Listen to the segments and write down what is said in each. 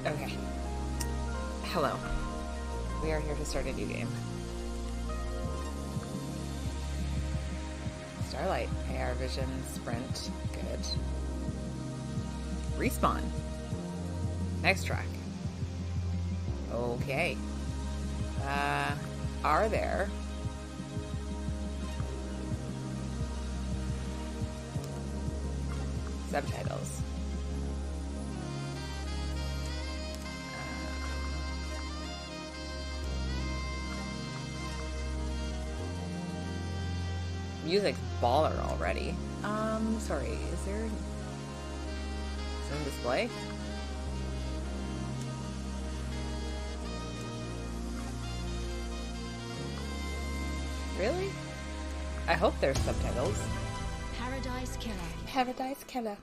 Okay. Hello. We are here to start a new game. Starlight, AR Vision, Sprint, good. Respawn. Next track. Okay. Are there subtitles? Music's baller already. Sorry, is there some display? Really? I hope there's subtitles. Paradise Killer. Paradise Killer.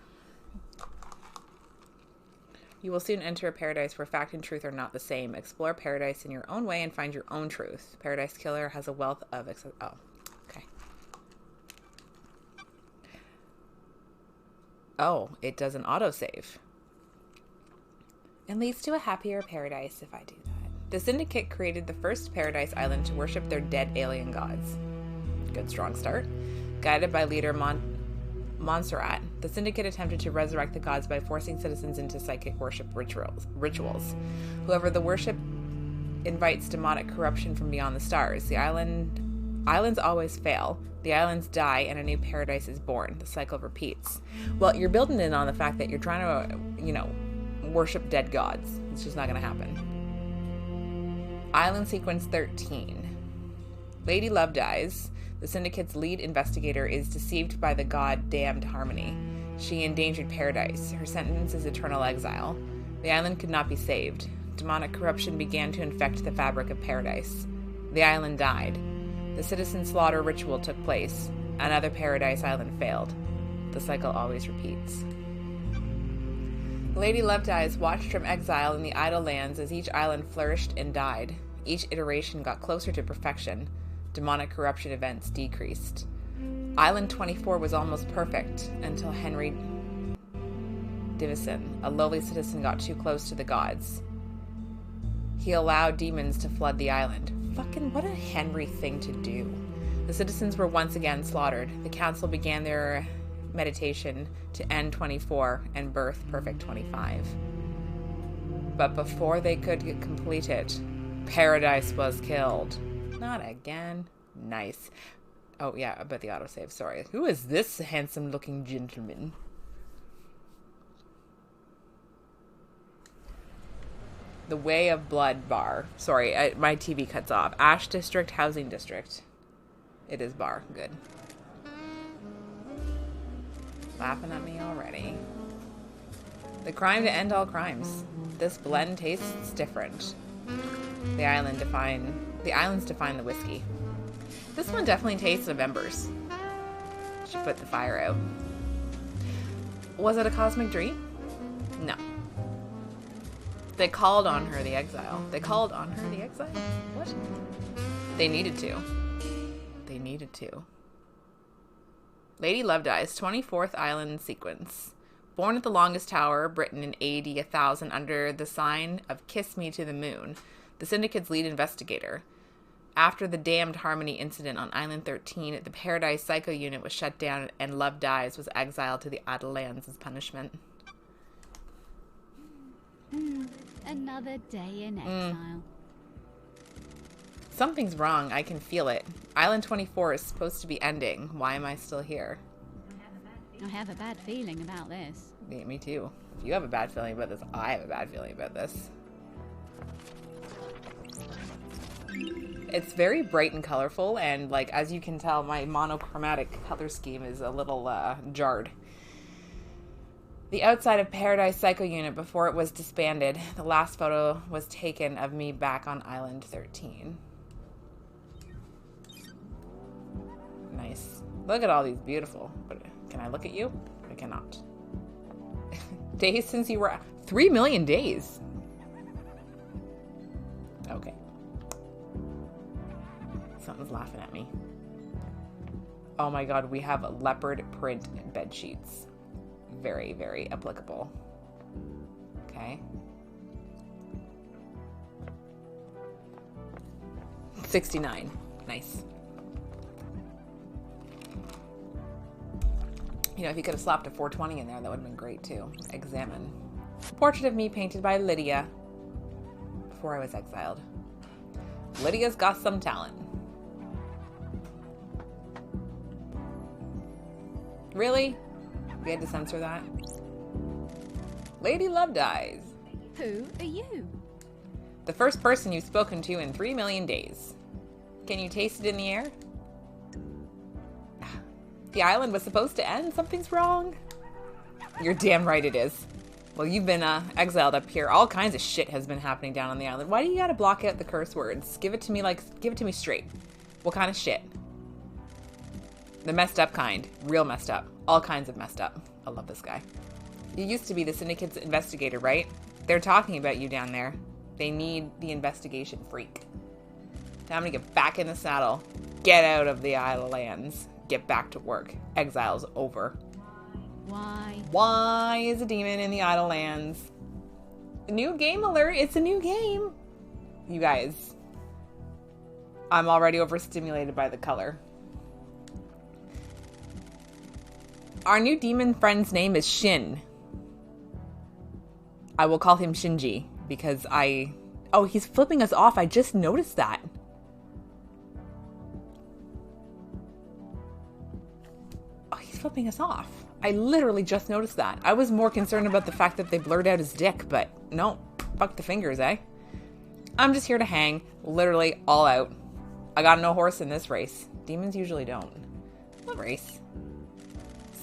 You will soon enter a paradise where fact and truth are not the same. Explore paradise in your own way and find your own truth. Paradise Killer has a wealth of... Oh, okay. Oh, it does an autosave. It leads to a happier paradise if I do that. The Syndicate created the first paradise island to worship their dead alien gods. Good strong start. Guided by leader Montserrat, the Syndicate attempted to resurrect the gods by forcing citizens into psychic worship rituals. However, the worship invites demonic corruption from beyond the stars. The islands always fail. The islands die and a new paradise is born. The cycle repeats. Well, you're building in on the fact that you're trying to, worship dead gods. It's just not going to happen. Island Sequence 13. Lady Love dies. The Syndicate's lead investigator is deceived by the god damned Harmony. She endangered paradise. Her sentence is eternal exile. The island could not be saved. Demonic corruption began to infect the fabric of paradise. The island died. The citizen slaughter ritual took place. Another paradise island failed. The cycle always repeats. Lady Love Dies watched from exile in the idle lands as each island flourished and died. Each iteration got closer to perfection. Demonic corruption events decreased. Island 24 was almost perfect until Henry Divison, a lowly citizen, got too close to the gods. He allowed demons to flood the island. Fucking what a Henry thing to do. The citizens were once again slaughtered. The council began their meditation to end 24 and birth perfect 25. But before they could complete it, paradise was killed. Not again. Nice. Oh yeah, I bet the autosave. Sorry. Who is this handsome looking gentleman? The Way of Blood bar. Sorry, my TV cuts off. Ash District Housing District. It is bar. Good. Laughing at me already. The crime to end all crimes. This blend tastes different. The islands define the whiskey. This one definitely tastes of embers. Should put the fire out. Was it a cosmic dream? No. They called on her, the exile. They called on her, the exile? What? They needed to. They needed to. Lady Love Dies, 24th Island Sequence. Born at the longest tower, Britain in AD 1000 under the sign of Kiss Me to the Moon, the Syndicate's lead investigator. After the damned Harmony incident on Island 13, the Paradise Psycho Unit was shut down and Love Dies was exiled to the Idle Lands as punishment. Another day in exile. Something's wrong. I can feel it. Island 24 is supposed to be ending. Why am I still here? I have a bad feeling about this. Yeah, me too. If you have a bad feeling about this, I have a bad feeling about this. It's very bright and colorful, and like as you can tell, my monochromatic color scheme is a little jarred. The outside of Paradise Psycho Unit before it was disbanded. The last photo was taken of me back on Island 13. Nice. Look at all these beautiful. Can I look at you? I cannot. Days since you were... 3 million days. Okay. Something's laughing at me. Oh my god, we have leopard print bed sheets. Very, very applicable. Okay. 69. Nice. You know, if you could have slapped a 420 in there, that would have been great too. Examine. Portrait of me painted by Lydia before I was exiled. Lydia's got some talent. Really? We had to censor that? Lady Love Dies. Who are you? The first person you've spoken to in 3 million days. Can you taste it in the air? The island was supposed to end. Something's wrong. You're damn right it is. Well, you've been exiled up here. All kinds of shit has been happening down on the island. Why do you gotta block out the curse words? Give it to me straight. What kind of shit? The messed up kind. Real messed up. All kinds of messed up. I love this guy. You used to be the Syndicate's investigator, right? They're talking about you down there. They need the investigation freak. Time to get back in the saddle. Get out of the Isle of Lands. Get back to work. Exile's over. Why? Why is a demon in the Idle Lands? New game alert. It's a new game. You guys, I'm already overstimulated by the color. Our new demon friend's name is Shin. I will call him Shinji because oh, he's flipping us off. I just noticed that. Oh, he's flipping us off. I literally just noticed that. I was more concerned about the fact that they blurred out his dick, but no, fuck the fingers, eh? I'm just here to hang, literally all out. I got no horse in this race. Demons usually don't. What race?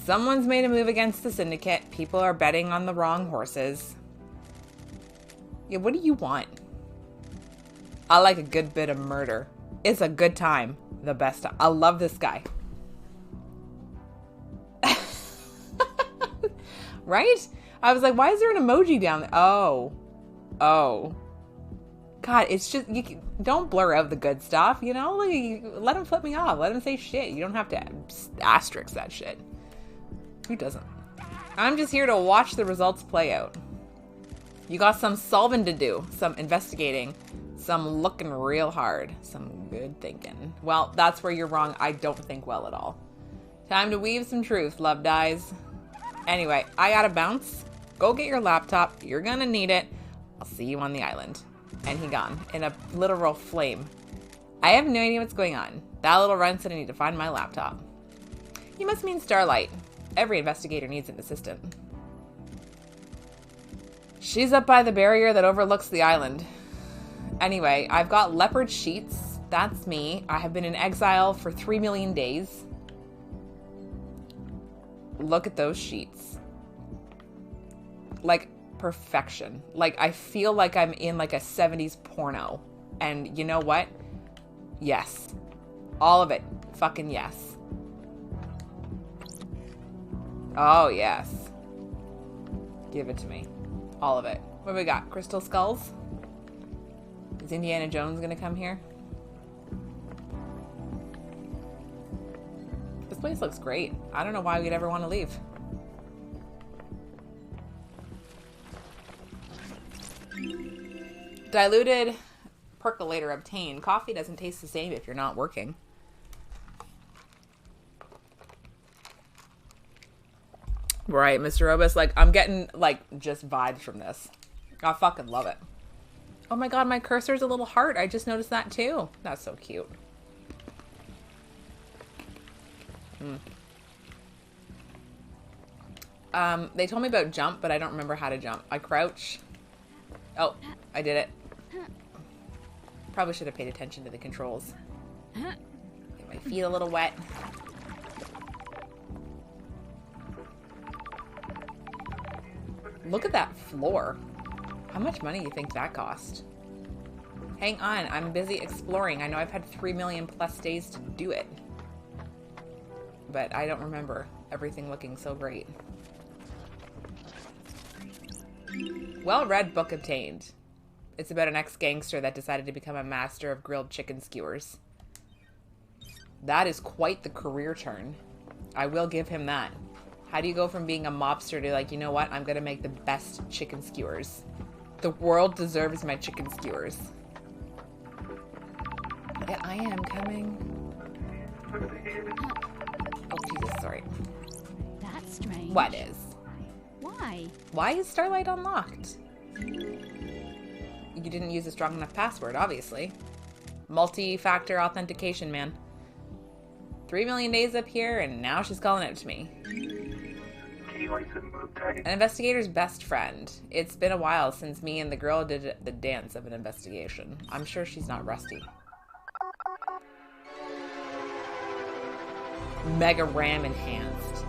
Someone's made a move against the Syndicate. People are betting on the wrong horses. Yeah, what do you want? I like a good bit of murder. It's a good time. The best time. I love this guy. Right? I was like, why is there an emoji down there? Oh. God, it's just, don't blur out the good stuff, you know? Like, let him flip me off. Let him say shit. You don't have to asterisk that shit. Who doesn't? I'm just here to watch the results play out. You got some solving to do, some investigating, some looking real hard, some good thinking. Well, that's where you're wrong. I don't think well at all. Time to weave some truth, Love Dies. Anyway, I gotta bounce. Go get your laptop. You're gonna need it. I'll see you on the island. And he gone in a literal flame. I have no idea what's going on. That little runt said I need to find my laptop. You must mean Starlight. Every investigator needs an assistant. She's up by the barrier that overlooks the island. Anyway, I've got leopard sheets. That's me. I have been in exile for 3 million days. Look at those sheets. Like perfection. Like I feel like I'm in like a 70s porno. And you know what? Yes. All of it. Fucking yes. Oh, yes. Give it to me. All of it. What do we got? Crystal skulls? Is Indiana Jones gonna come here? This place looks great. I don't know why we'd ever want to leave. Diluted percolator obtained. Coffee doesn't taste the same if you're not working. Right, Mr. Robus, like, I'm getting, like, just vibes from this. I fucking love it. Oh my god, my cursor's a little heart. I just noticed that, too. That's so cute. They told me about jump, but I don't remember how to jump. I crouch. Oh, I did it. Probably should have paid attention to the controls. Get my feet a little wet. Look at that floor. How much money do you think that cost? Hang on, I'm busy exploring. I know I've had 3 million plus days to do it. But I don't remember everything looking so great. Well-read book obtained. It's about an ex-gangster that decided to become a master of grilled chicken skewers. That is quite the career turn. I will give him that. How do you go from being a mobster to like, you know what? I'm going to make the best chicken skewers. The world deserves my chicken skewers. Yeah, I am coming. Oh, Jesus, sorry. That's strange. What is? Why? Why is Starlight unlocked? You didn't use a strong enough password, obviously. Multi-factor authentication, man. 3 million days up here, and now she's calling out to me. An investigator's best friend. It's been a while since me and the girl did the dance of an investigation. I'm sure she's not rusty. Mega RAM enhanced.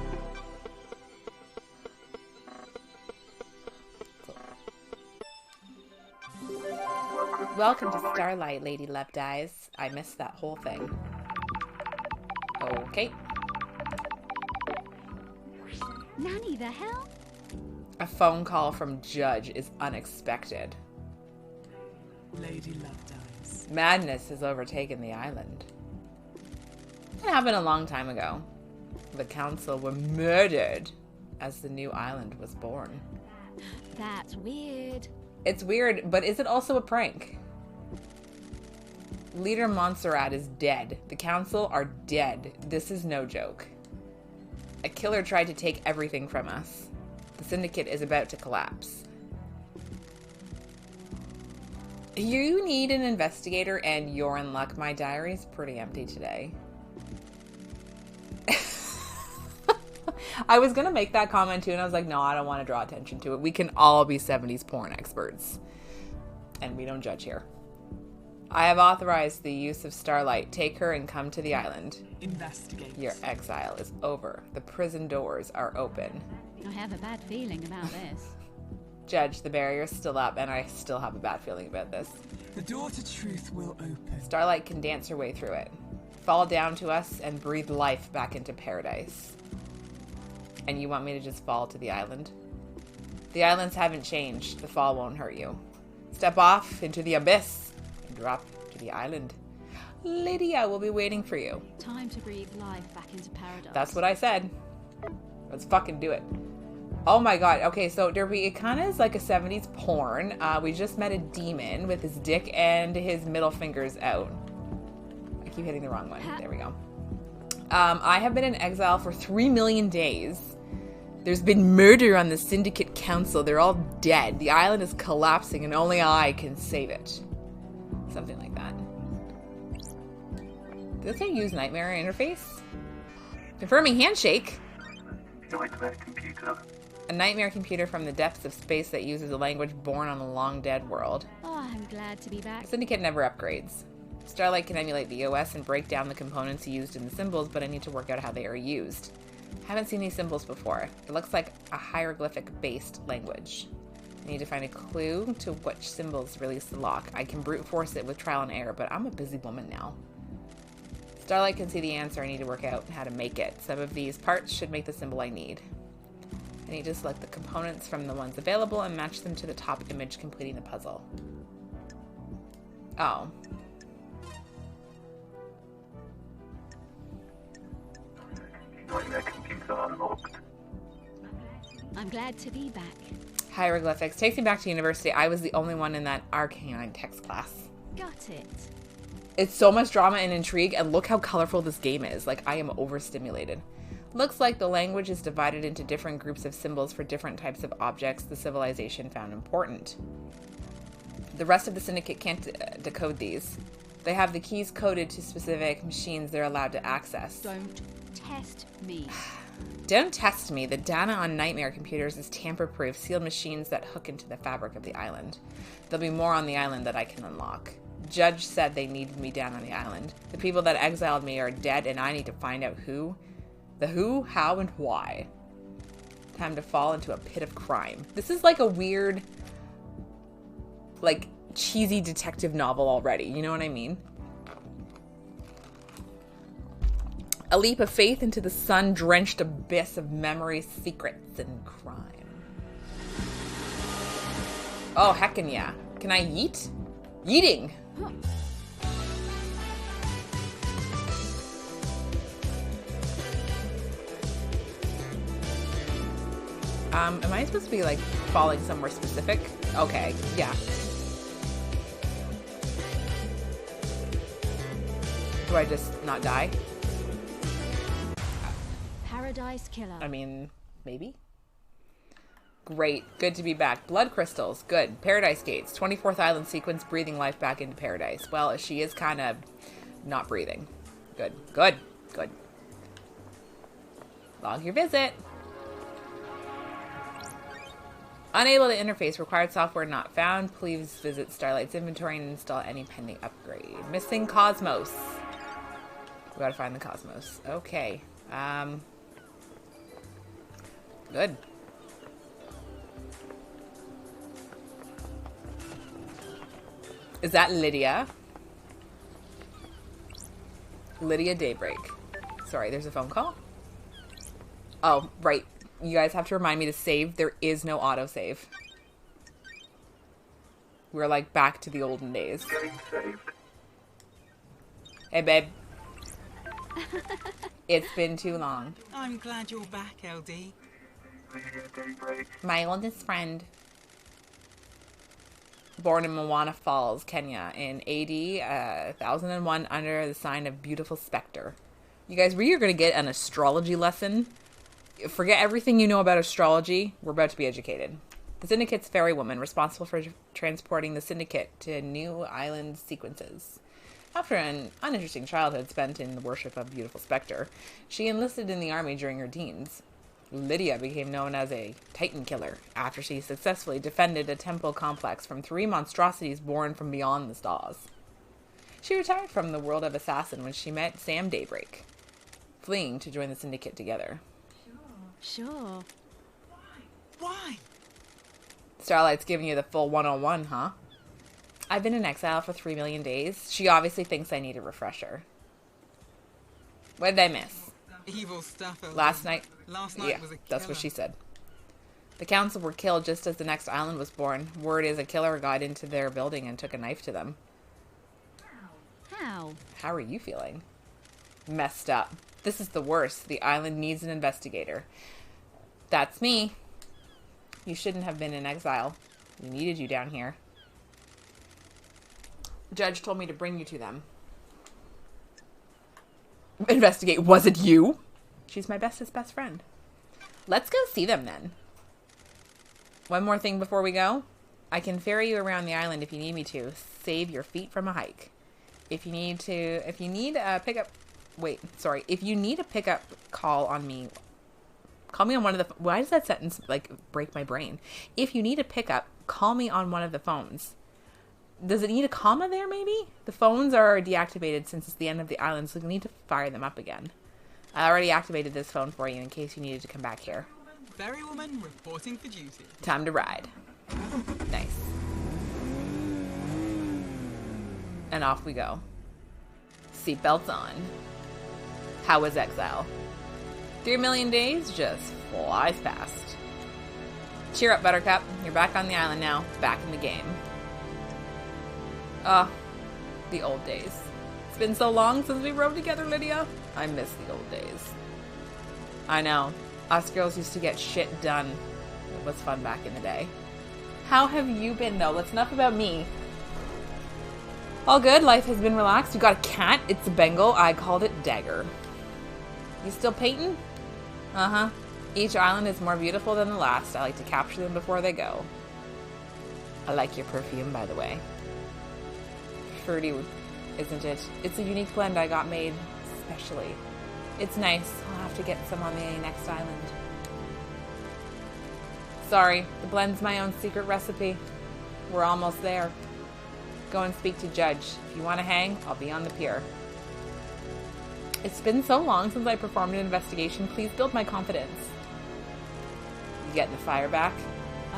Welcome to Starlight, Lady Left Eyes. I missed that whole thing. Okay. Nanny, the hell? A phone call from Judge is unexpected. Lady Left Eyes. Madness has overtaken the island. It happened a long time ago. The council were murdered as the new island was born. That's weird. It's weird, but is it also a prank? Leader Montserrat is dead. The council are dead. This is no joke. A killer tried to take everything from us. The syndicate is about to collapse. You need an investigator and you're in luck. My diary's pretty empty today. I was going to make that comment too, and I was like, no, I don't want to draw attention to it. We can all be 70s porn experts. And we don't judge here. I have authorized the use of Starlight. Take her and come to the island. Investigate. Your exile is over. The prison doors are open. I have a bad feeling about this. Judge, the barrier's still up, and I still have a bad feeling about this. The door to truth will open. Starlight can dance her way through it. Fall down to us and breathe life back into paradise. And you want me to just fall to the island? The islands haven't changed. The fall won't hurt you. Step off into the abyss and drop to the island. Lydia will be waiting for you. Time to breathe life back into paradise. That's what I said. Let's fucking do it. Oh my god. Okay, so Derby, it kind of is like a 70s porn. We just met a demon with his dick and his middle fingers out. I keep hitting the wrong one. There we go. I have been in exile for 3 million days. There's been murder on the Syndicate Council. They're all dead. The island is collapsing and only I can save it. Something like that. Did they use Nightmare interface? Confirming handshake. Nightmare computer. A nightmare computer from the depths of space that uses a language born on the long dead world. Oh, I'm glad to be back. Syndicate never upgrades. Starlight can emulate the OS and break down the components used in the symbols, but I need to work out how they are used. Haven't seen these symbols before. It looks like a hieroglyphic-based language. I need to find a clue to which symbols release the lock. I can brute force it with trial and error, but I'm a busy woman now. Starlight can see the answer. I need to work out how to make it. Some of these parts should make the symbol I need. I need to select the components from the ones available and match them to the top image, completing the puzzle. Oh. Nightmare computer unlocked. I'm glad to be back. Hieroglyphics. Takes me back to university. I was the only one in that arcane text class. Got it. It's so much drama and intrigue, and look how colorful this game is. Like, I am overstimulated. Looks like the language is divided into different groups of symbols for different types of objects the civilization found important. The rest of the syndicate can't decode these. They have the keys coded to specific machines they're allowed to access. Don't test me. Don't test me. The data on nightmare computers is tamper-proof, sealed machines that hook into the fabric of the island. There'll be more on the island that I can unlock. Judge said they needed me down on the island. The people that exiled me are dead, and I need to find out who. The who, how, and why. Time to fall into a pit of crime. This is like a weird, like, cheesy detective novel already. You know what I mean? A leap of faith into the sun-drenched abyss of memory, secrets, and crime. Oh, heckin' yeah. Can I yeet? Yeeting! Am I supposed to be, like, falling somewhere specific? Okay, yeah. Do I just not die? Paradise Killer. I mean, maybe. Great. Good to be back. Blood crystals. Good. Paradise gates. 24th island sequence, breathing life back into paradise. Well, she is kind of not breathing. Good. Good. Good. Log your visit. Unable to interface. Required software not found. Please visit Starlight's inventory and install any pending upgrade. Missing Cosmos. We gotta find the Cosmos. Okay. Good. Is that Lydia? Lydia Daybreak. Sorry, there's a phone call? Oh, right. You guys have to remind me to save. There is no autosave. We're like back to the olden days. Getting saved. Hey, babe. It's been too long. I'm glad you're back, LD. Lydia Daybreak. My oldest friend. Born in Moana Falls, Kenya, in AD 1001 under the sign of Beautiful Specter. You guys, we are going to get an astrology lesson. Forget everything you know about astrology. We're about to be educated. The Syndicate's fairy woman, responsible for transporting the Syndicate to new island sequences. After an uninteresting childhood spent in the worship of Beautiful Specter, she enlisted in the army during her teens. Lydia became known as a Titan killer after she successfully defended a temple complex from 3 monstrosities born from beyond the stars. She retired from the world of assassin when she met Sam Daybreak, fleeing to join the Syndicate together. Sure. Why? Starlight's giving you the full 101, huh? I've been in exile for 3 million days. She obviously thinks I need a refresher. What did I miss? Evil stuff, LD. Last night Last night yeah, was a killer. that's what she said. The council were killed just as the next island was born. Word is a killer got into their building and took a knife to them. How? How are you feeling? Messed up. This is the worst. The island needs an investigator. That's me. You shouldn't have been in exile. We needed you down here. The judge told me to bring you to them. Investigate. Was it you? She's my bestest best friend. Let's go see them then. One more thing before we go. I can ferry you around the island if you need me to. Save your feet from a hike. If you need a pickup call on me. Call me on one of the... Why does that sentence, like, break my brain? If you need a pickup, call me on one of the phones. Does it need a comma there, maybe? The phones are deactivated since it's the end of the island, so we need to fire them up again. I already activated this phone for you in case you needed to come back here. Ferrywoman reporting for duty. Time to ride. Nice. And off we go. Seatbelts on. How was exile? 3 million days just flies past. Cheer up, Buttercup. You're back on the island now. Back in the game. The old days. It's been so long since we rode together, Lydia. I miss the old days. I know. Us girls used to get shit done. It was fun back in the day. How have you been, though? That's enough about me. All good. Life has been relaxed. You got a cat. It's a Bengal. I called it Dagger. You still painting? Uh-huh. Each island is more beautiful than the last. I like to capture them before they go. I like your perfume, by the way. Fruity, isn't it? It's a unique blend I got made specially. It's nice. I'll have to get some on the next island. Sorry, the blend's my own secret recipe. We're almost there. Go and speak to Judge. If you want to hang, I'll be on the pier. It's been so long since I performed an investigation. Please build my confidence. You getting the fire back?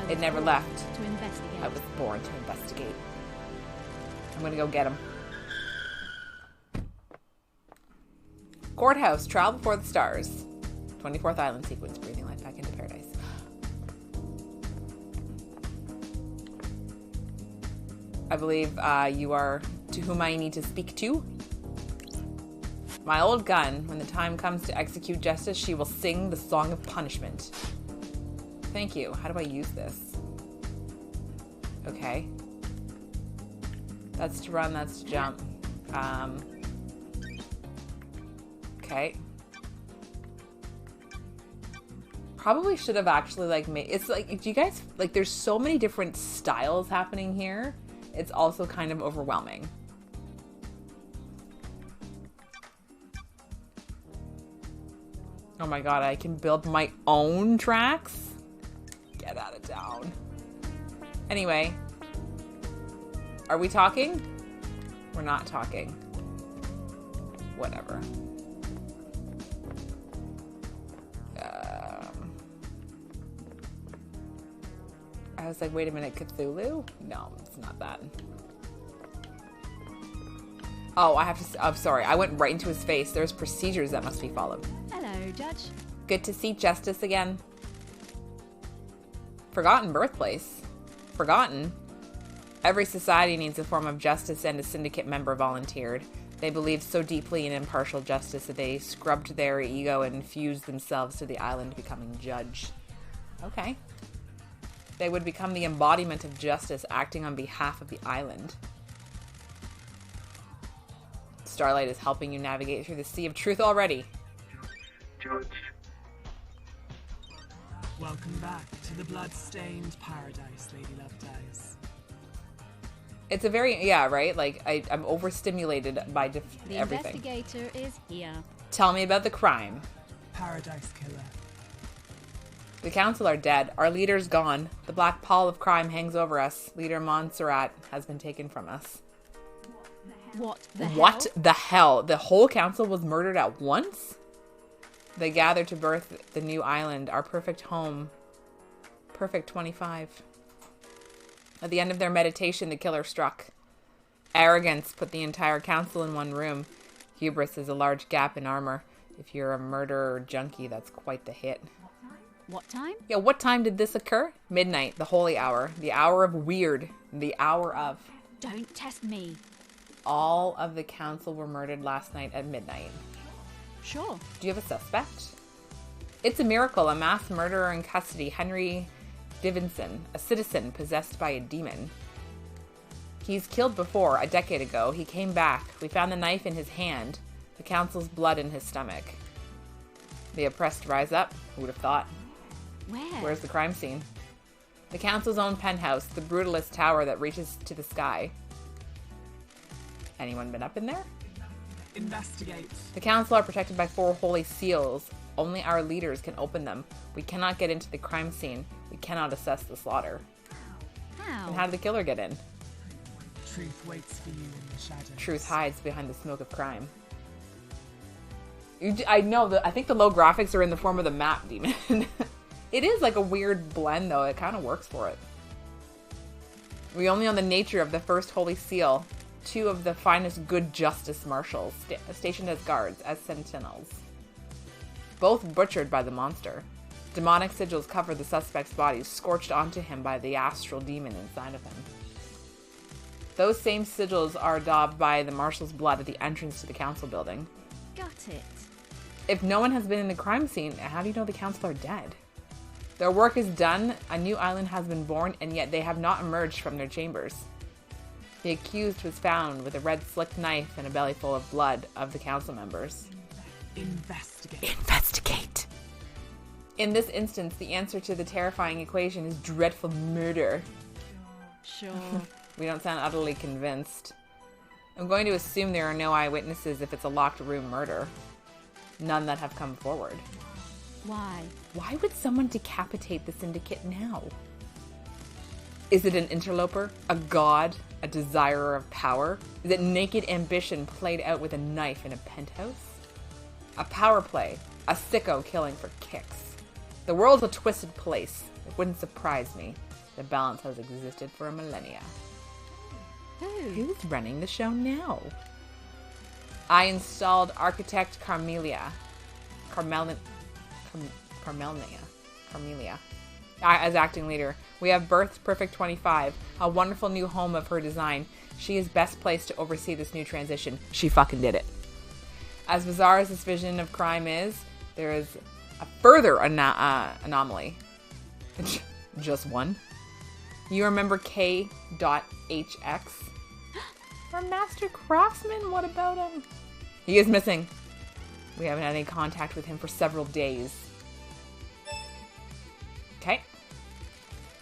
It never left. To investigate. I was born to investigate. I'm gonna go get him. Courthouse, Trial Before the Stars. 24th Island sequence, breathing life back into paradise. I believe you are to whom I need to speak to. My old gun, when the time comes to execute justice, she will sing the song of punishment. Thank you. How do I use this? Okay. That's to run, that's to jump. Okay. Probably should have actually, like, made... It's like, do you guys... Like, there's so many different styles happening here. It's also kind of overwhelming. Oh my god, I can build my own tracks? Get out of town. Anyway. Are we talking? We're not talking. Whatever. I was like, wait a minute, Cthulhu? No, it's not that. Oh, I have to... I'm sorry. I went right into his face. There's procedures that must be followed. Hello, Judge. Good to see Justice again. Forgotten birthplace. Forgotten? Every society needs a form of justice, and a syndicate member volunteered. They believed so deeply in impartial justice that they scrubbed their ego and fused themselves to the island, becoming judge. Okay. They would become the embodiment of justice, acting on behalf of the island. Starlight is helping you navigate through the sea of truth already. Judge. Welcome back to the blood-stained paradise, Lady Lovedeyes. It's a very, yeah, right? Like, I'm overstimulated by The everything. investigator is here. Tell me about the crime. Paradise killer. The council are dead. Our leader's gone. The black pall of crime hangs over us. Leader Montserrat has been taken from us. What the hell? What the hell? The whole council was murdered at once? They gathered to birth the new island, our perfect home. Perfect 25. At the end of their meditation, the killer struck. Arrogance put the entire council in one room. Hubris is a large gap in armor. If you're a murderer junkie, that's quite the hit. What time? Yeah, what time did this occur? Midnight, the holy hour. The hour of weird. The hour of... Don't test me. All of the council were murdered last night at midnight. Sure. Do you have a suspect? It's a miracle. A mass murderer in custody. Henry Divinson, a citizen possessed by a demon. He's killed before, a decade ago. He came back. We found the knife in his hand. The council's blood in his stomach. The oppressed rise up. Who would have thought? Where? Where's the crime scene? The council's own penthouse, the brutalist tower that reaches to the sky. Anyone been up in there? Investigate. The council are protected by 4 holy seals. Only our leaders can open them. We cannot get into the crime scene. We cannot assess the slaughter. How? And how did the killer get in? Truth waits for you in the shadows. Truth hides behind the smoke of crime. I know that. I think the low graphics are in the form of the map demon. It is like a weird blend, though. It kind of works for it. We only know the nature of the first holy seal. 2 of the finest good justice marshals, stationed as guards, as sentinels. Both butchered by the monster. Demonic sigils cover the suspect's body, scorched onto him by the astral demon inside of him. Those same sigils are daubed by the marshal's blood at the entrance to the council building. Got it. If no one has been in the crime scene, how do you know the council are dead? Their work is done, a new island has been born, and yet they have not emerged from their chambers. The accused was found with a red slick knife and a belly full of blood of the council members. Investigate. Investigate! In this instance, the answer to the terrifying equation is dreadful murder. Sure. We don't sound utterly convinced. I'm going to assume there are no eyewitnesses if it's a locked room murder. None that have come forward. Why? Why would someone decapitate the syndicate now? Is it an interloper? A god? A desirer of power? Is it naked ambition played out with a knife in a penthouse? A power play. A sicko killing for kicks. The world's a twisted place. It wouldn't surprise me. The balance has existed for a millennia. Who? Who's running the show now? I installed architect Carmelia as acting leader. We have birthed Perfect 25, a wonderful new home of her design. She is best placed to oversee this new transition. She fucking did it. As bizarre as this vision of crime is, there is a further anomaly. Just one. You remember K.HX? Our master craftsman? What about him? He is missing. We haven't had any contact with him for several days. Okay.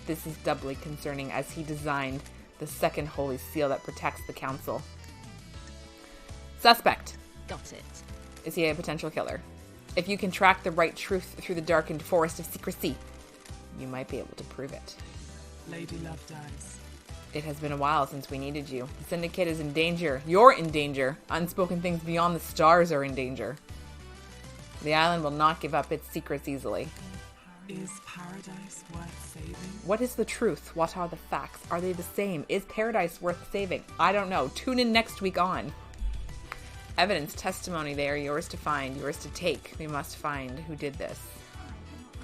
This is doubly concerning as he designed the second holy seal that protects the council. Suspect. Got it. Is he a potential killer? If you can track the right truth through the darkened forest of secrecy, you might be able to prove it. Lady Lovedies. It has been a while since we needed you. The Syndicate is in danger. You're in danger. Unspoken things beyond the stars are in danger. The island will not give up its secrets easily. Is paradise worth saving? What is the truth? What are the facts? Are they the same? Is paradise worth saving? I don't know. Tune in next week on. Evidence, testimony, they are yours to find, yours to take. We must find who did this.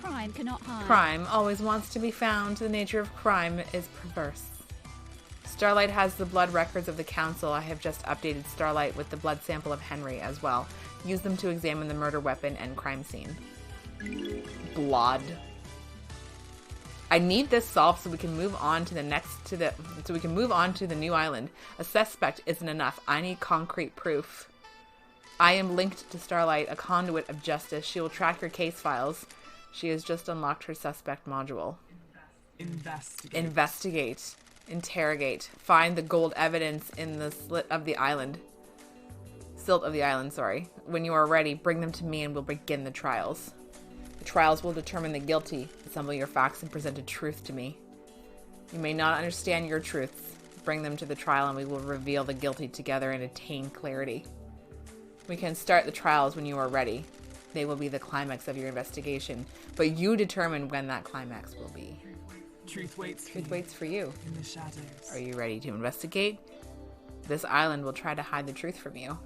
Crime cannot hide. Crime always wants to be found. The nature of crime is perverse. Starlight has the blood records of the council. I have just updated Starlight with the blood sample of Henry as well. Use them to examine the murder weapon and crime scene. Blood. I need this solved so we can move on to the new island. A suspect isn't enough. I need concrete proof. I am linked to Starlight, a conduit of justice. She will track your case files. She has just unlocked her suspect module. Investigate. Interrogate. Find the gold evidence in the silt of the island. When you are ready, bring them to me and we'll begin the trials. The trials will determine the guilty. Assemble your facts and present a truth to me. You may not understand your truths. Bring them to the trial and we will reveal the guilty together and attain clarity. We can start the trials when you are ready. They will be the climax of your investigation, but you determine when that climax will be. Truth waits for you. In the shadows. Are you ready to investigate? This island will try to hide the truth from you.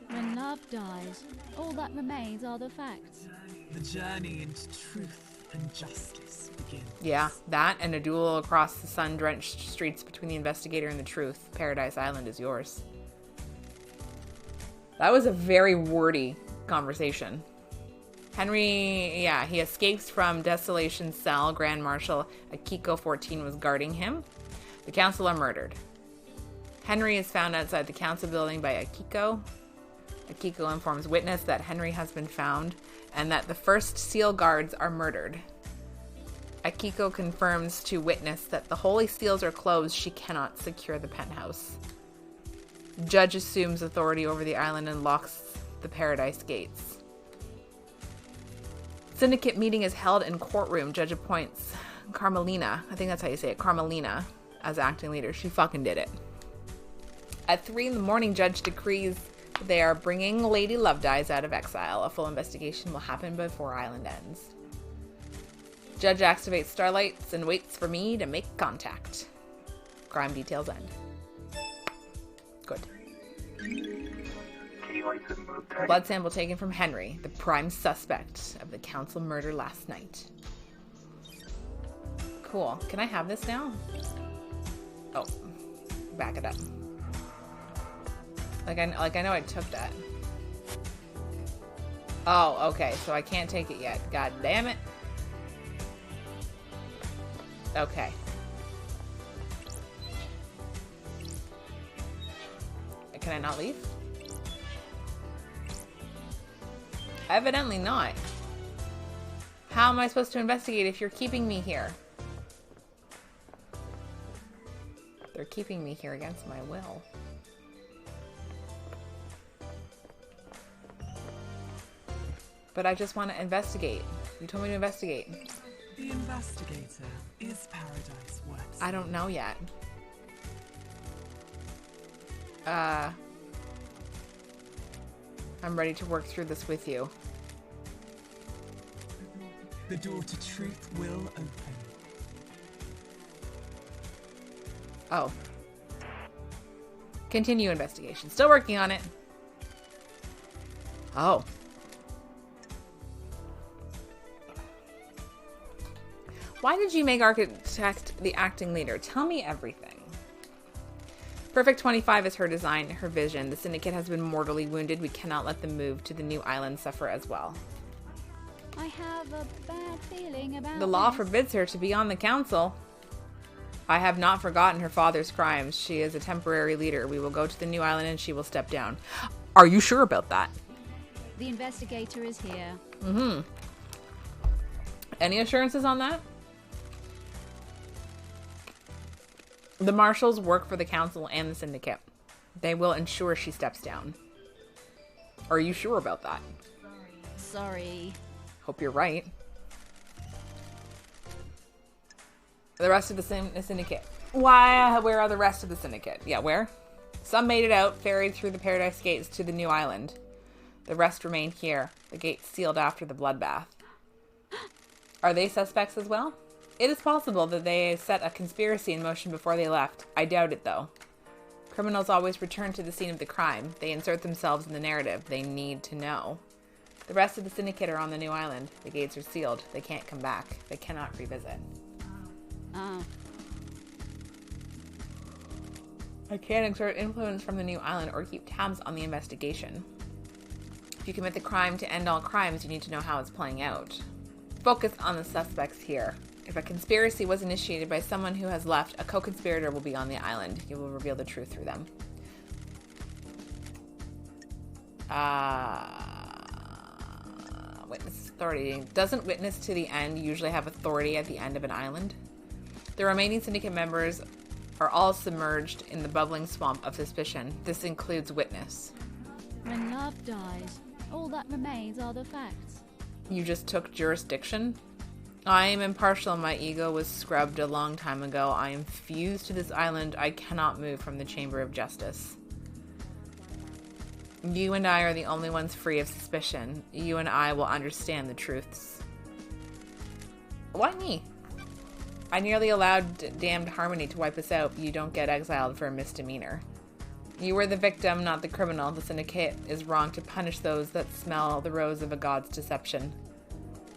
When love dies, all that remains are the facts. The journey into truth and justice begins. Yeah, that and a duel across the sun-drenched streets between the investigator and the truth. Paradise Island is yours. That was a very wordy conversation. Henry, yeah, he escapes from Desolation's cell. Grand Marshal Akiko 14 was guarding him. The council are murdered. Henry is found outside the council building by Akiko. Akiko informs witness that Henry has been found and that the first seal guards are murdered. Akiko confirms to witness that the holy seals are closed. She cannot secure the penthouse. Judge assumes authority over the island and locks the paradise gates. Syndicate meeting is held in courtroom. Judge appoints Carmelina, I think that's how you say it, Carmelina, as acting leader. She fucking did it. At 3 a.m, Judge decrees they are bringing Lady Lovedies out of exile. A full investigation will happen before island ends. Judge activates Starlights and waits for me to make contact. Crime details end. Good. Blood sample taken from Henry, the prime suspect of the council murder last night. Cool. Can I have this now? Oh, back it up. Like I know I took that. Oh, okay. So I can't take it yet. God damn it. Okay. Can I not leave? Evidently not. How am I supposed to investigate if you're keeping me here? They're keeping me here against my will. But I just want to investigate. You told me to investigate. The investigator is paradise worth. I don't know yet. I'm ready to work through this with you. The door to truth will open. Oh. Continue investigation. Still working on it. Oh. Why did you make Architect the acting leader? Tell me everything. Perfect 25 is her design, her vision. The Syndicate has been mortally wounded. We cannot let them move to the new island suffer as well. I have a bad feeling about The law this. forbids her to be on the council. I have not forgotten her father's crimes. She is a temporary leader. We will go to the new island and she will step down. Are you sure about that? The investigator is here. Mm-hmm. Any assurances on that? The marshals work for the council and the syndicate. They will ensure she steps down. Are you sure about that? Sorry. Hope you're right. The rest of the syndicate. Why? Where are the rest of the syndicate? Yeah, where? Some made it out, ferried through the Paradise Gates to the new island. The rest remain here, the gates sealed after the bloodbath. Are they suspects as well? It is possible that they set a conspiracy in motion before they left. I doubt it, though. Criminals always return to the scene of the crime. They insert themselves in the narrative. They need to know. The rest of the syndicate are on the new island. The gates are sealed. They can't come back. They cannot revisit. Oh. I can't exert influence from the new island or keep tabs on the investigation. If you commit the crime to end all crimes, you need to know how it's playing out. Focus on the suspects here. If a conspiracy was initiated by someone who has left, a co-conspirator will be on the island. You will reveal the truth through them. Witness authority. Doesn't witness to the end usually have authority at the end of an island? The remaining syndicate members are all submerged in the bubbling swamp of suspicion. This includes witness. When love dies, all that remains are the facts. You just took jurisdiction? I am impartial. My ego was scrubbed a long time ago. I am fused to this island. I cannot move from the Chamber of Justice. You and I are the only ones free of suspicion. You and I will understand the truths. Why me? I nearly allowed damned Harmony to wipe us out. You don't get exiled for a misdemeanor. You were the victim, not the criminal. The syndicate is wrong to punish those that smell the rose of a god's deception.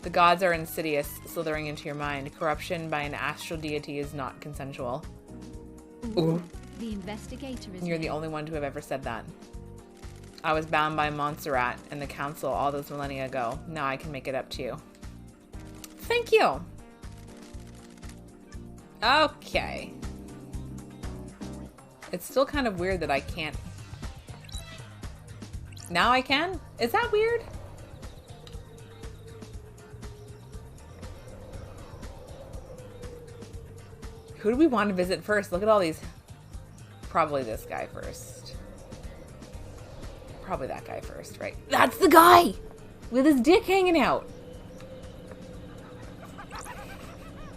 The gods are insidious, slithering into your mind. Corruption by an astral deity is not consensual. Ooh. The investigator is You're the only one to have ever said that. I was bound by Montserrat and the council all those millennia ago. Now I can make it up to you. Thank you. Okay. It's still kind of weird that I can't. Now I can? Is that weird? Who do we want to visit first? Look at all these. Probably this guy first. Probably that guy first, right? That's the guy! With his dick hanging out.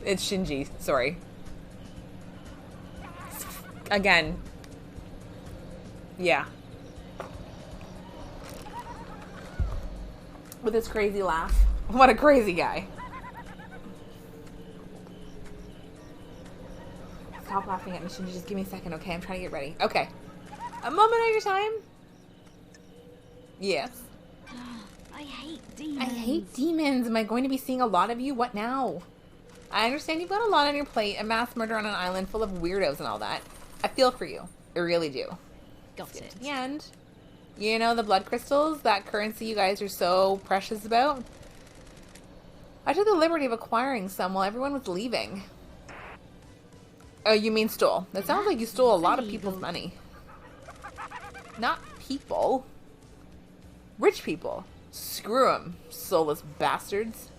It's Shinji, sorry. Again. Yeah. With his crazy laugh. What a crazy guy. Stop laughing at me, Shinji. Just give me a second, okay? I'm trying to get ready. Okay. A moment at your time. Yes. I hate demons. I hate demons. Am I going to be seeing a lot of you? What now? I understand you've got a lot on your plate. A mass murder on an island full of weirdos and all that. I feel for you. I really do. Got it. The end. You know the blood crystals? That currency you guys are so precious about? I took the liberty of acquiring some while everyone was leaving. Oh, you mean stole. That sounds like you stole a lot of people's money. Not people. Rich people. Screw them, soulless bastards.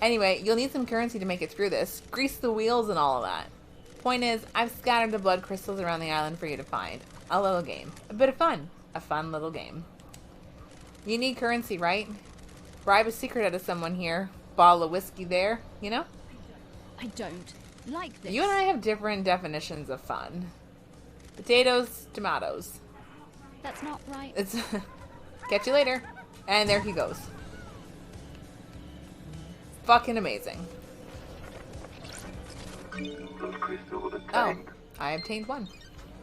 Anyway, you'll need some currency to make it through this. Grease the wheels and all of that. Point is, I've scattered the blood crystals around the island for you to find. A little game. A bit of fun. A fun little game. You need currency, right? Bribe a secret out of someone here. Bottle of whiskey there, you know? I don't like this. You and I have different definitions of fun. Potatoes, tomatoes. That's not right. It's catch you later. And there he goes. Fucking amazing. Blood crystal obtained. Oh, I obtained one.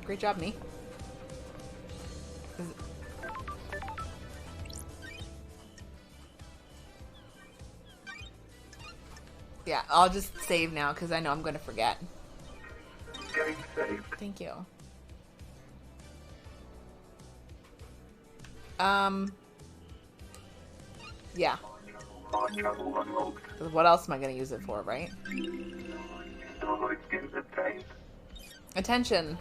Great job, me. Yeah, I'll just save now because I know I'm going to forget. Game saved. Thank you. Yeah. Hard travel unlocked. What else am I going to use it for, right? Starlight skins obtained. Attention.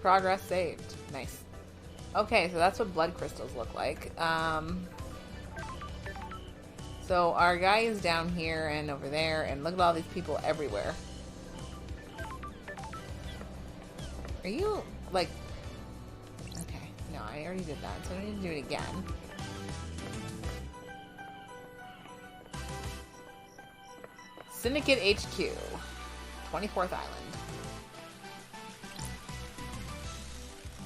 Progress saved. Nice. Okay, so that's what blood crystals look like. So our guy is down here and over there, and look at all these people everywhere. Are you, like... Okay, no, I already did that, so I don't need to do it again. Syndicate HQ. 24th Island.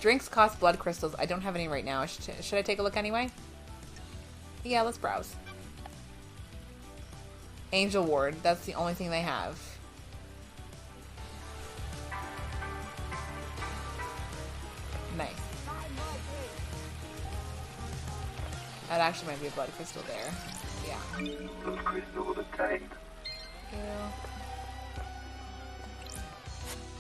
Drinks cost blood crystals. I don't have any right now. Should I take a look anyway? Yeah, let's browse. Angel Ward. That's the only thing they have. Nice. That actually might be a blood crystal there. Yeah. Blood crystal obtained.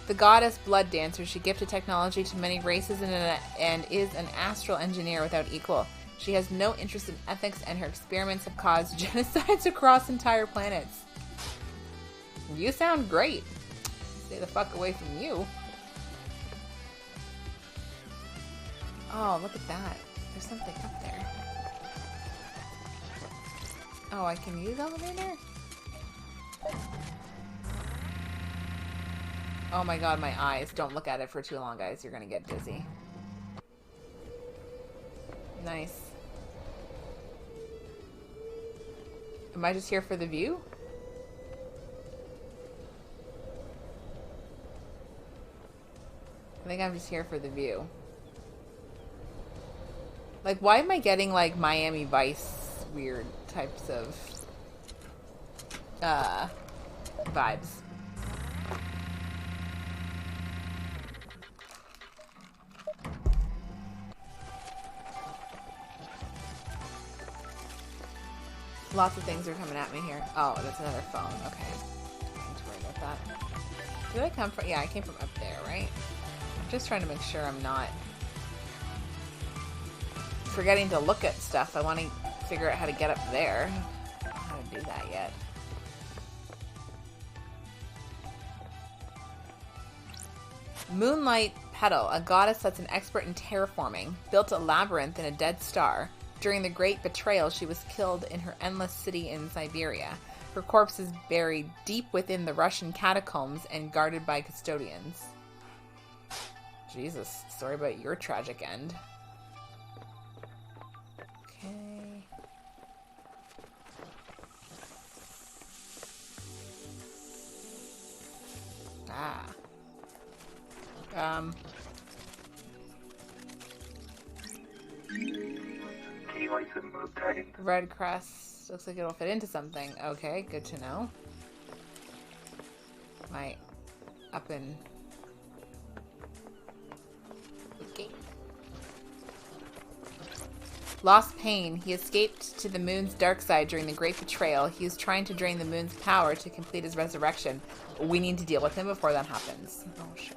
The goddess blood dancer, she gifted technology to many races and is an astral engineer without equal. She has no interest in ethics, and her experiments have caused genocides across entire planets. You sound great. Stay the fuck away from you. Oh, look at that. There's something up there. Oh, I can use elevator? Oh my god, my eyes. Don't look at it for too long, guys. You're gonna get dizzy. Nice. Am I just here for the view? I think I'm just here for the view. Like, why am I getting, like, Miami Vice weird types of, vibes? Lots of things are coming at me here. Oh, that's another phone. Okay. Don't need to worry about that. Did I come from... Yeah, I came from up there, right? I'm just trying to make sure I'm not forgetting to look at stuff. I want to figure out how to get up there. I don't know how to do that yet. Moonlight Petal, a goddess that's an expert in terraforming, built a labyrinth in a dead star. During the Great Betrayal, she was killed in her endless city in Siberia. Her corpse is buried deep within the Russian catacombs and guarded by custodians. Jesus, sorry about your tragic end. Okay. Ah. Key item obtained. Red crest. Looks like it'll fit into something. Okay, good to know. My up in... Okay. Lost Pain. He escaped to the moon's dark side during the Great Betrayal. He is trying to drain the moon's power to complete his resurrection. We need to deal with him before that happens. Oh, sure.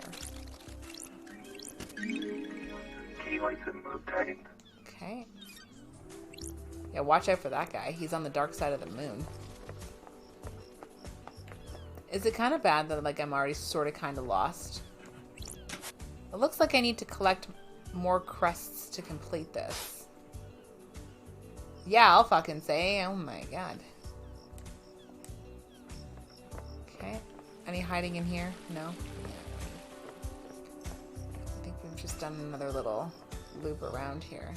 Key item obtained. Okay. Yeah, watch out for that guy. He's on the dark side of the moon. Is it kind of bad that, like, I'm already sort of kind of lost? It looks like I need to collect more crests to complete this. Yeah, I'll fucking say. Oh my god. Okay. Any hiding in here? No? I think we've just done another little loop around here.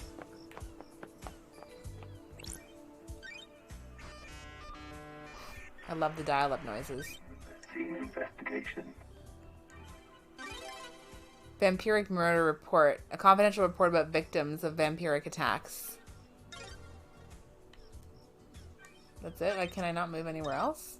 I love the dial-up noises. Scene investigation. Vampiric murder report. A confidential report about victims of vampiric attacks. That's it? Like, can I not move anywhere else?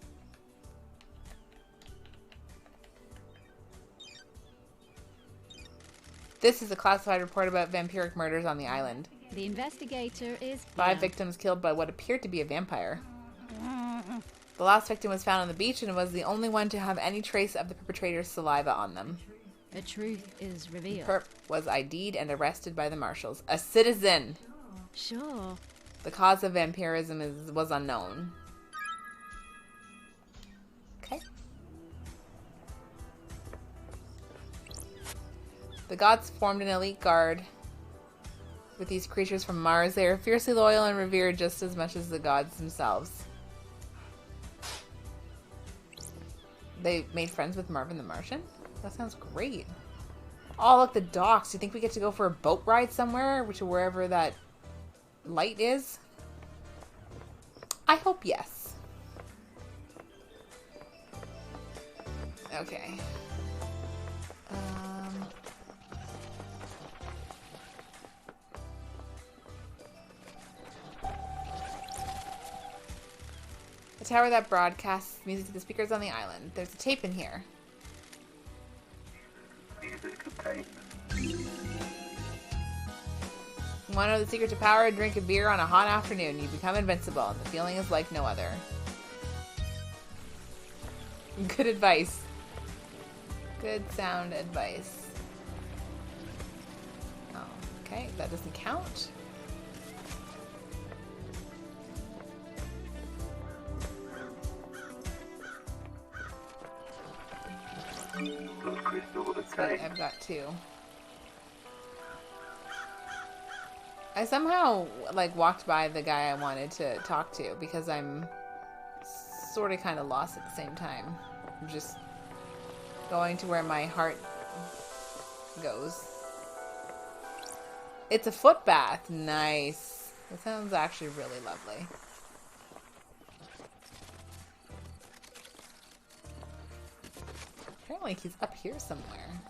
This is a classified report about vampiric murders on the island. The investigator is 5 victims killed by what appeared to be a vampire. The last victim was found on the beach and was the only one to have any trace of the perpetrator's saliva on them. The truth is The revealed. perp was ID'd and arrested by the marshals. A citizen! Sure. The cause of vampirism was unknown. Okay. The gods formed an elite guard with these creatures from Mars. They are fiercely loyal and revered just as much as the gods themselves. They made friends with Marvin the Martian? That sounds great. Oh, look, the docks. Do you think we get to go for a boat ride somewhere, to wherever that light is? I hope yes. Okay. A tower that broadcasts music to the speakers on the island. There's a tape in here. Music obtained. Want to know the secret to power? Drink a beer on a hot afternoon. You become invincible, and the feeling is like no other. Good advice. Good sound advice. Oh, okay, that doesn't count. Those crystals obtained. I've got two. I somehow, like, walked by the guy I wanted to talk to because I'm sort of kind of lost at the same time. I'm just going to where my heart goes. It's a foot bath. Nice. That sounds actually really lovely. Apparently he's up here somewhere.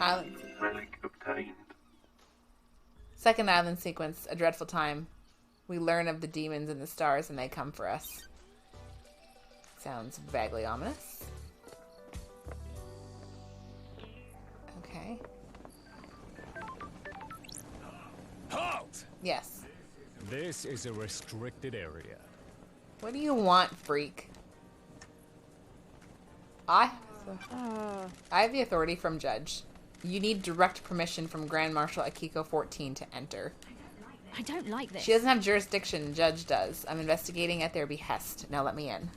Island. Relic obtained. Second island sequence, a dreadful time. We learn of the demons and the stars and they come for us. Sounds vaguely ominous. Okay. Halt! Yes. This is a restricted area. What do you want, freak? I have the authority from Judge. You need direct permission from Grand Marshal Akiko 14 to enter. I don't like this. She doesn't have jurisdiction, Judge does. I'm investigating at their behest. Now let me in.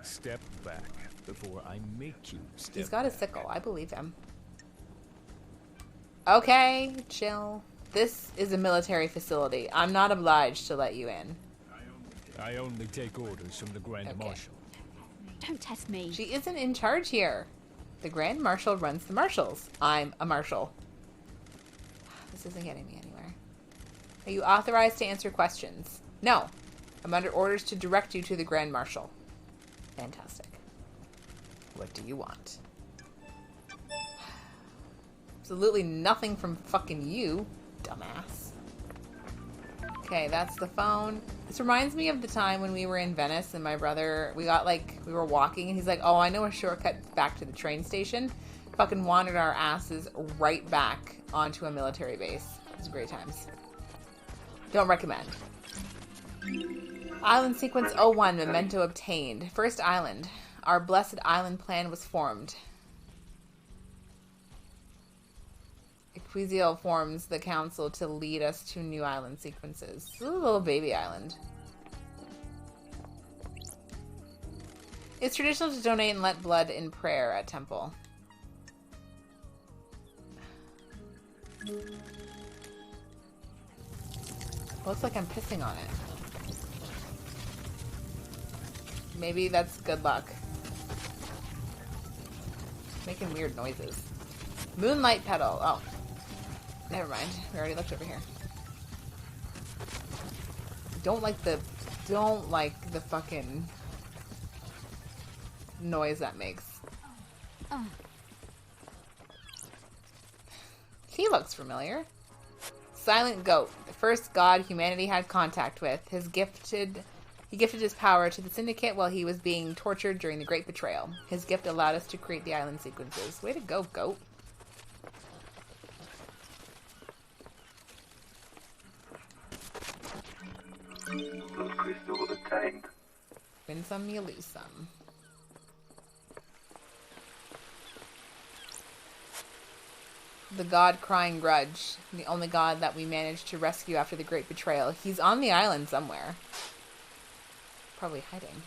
Step back before I make you step He's got a back. sickle. I believe him. Okay, chill. This is a military facility. I'm not obliged to let you in. I only take orders from the Grand Okay. Marshal. Don't test me. She isn't in charge here. The Grand Marshal runs the marshals. I'm a marshal. This isn't getting me anywhere. Are you authorized to answer questions? No. I'm under orders to direct you to the Grand Marshal. Fantastic. What do you want? Absolutely nothing from fucking you, dumbass. Okay, that's the phone. This reminds me of the time when we were in Venice and my brother, we were walking and he's like, oh, I know a shortcut back to the train station. Fucking wandered our asses right back onto a military base. It was great times. Don't recommend. Island sequence 01, memento obtained. First island. Our blessed island plan was formed. Equizio forms the council to lead us to new island sequences. This is a little baby island. It's traditional to donate and let blood in prayer at temple. Looks like I'm pissing on it. Maybe that's good luck. Making weird noises. Moonlight petal. Oh. Never mind. We already looked over here. Don't like the fucking noise that makes. Oh. He looks familiar. Silent Goat, the first god humanity had contact with. He gifted his power to the Syndicate while he was being tortured during the Great Betrayal. His gift allowed us to create the island sequences. Way to go, Goat. Those crystals obtained. Win some, you lose some. The god Crying Grudge, the only god that we managed to rescue after the Great Betrayal. He's on the island somewhere. Probably hiding.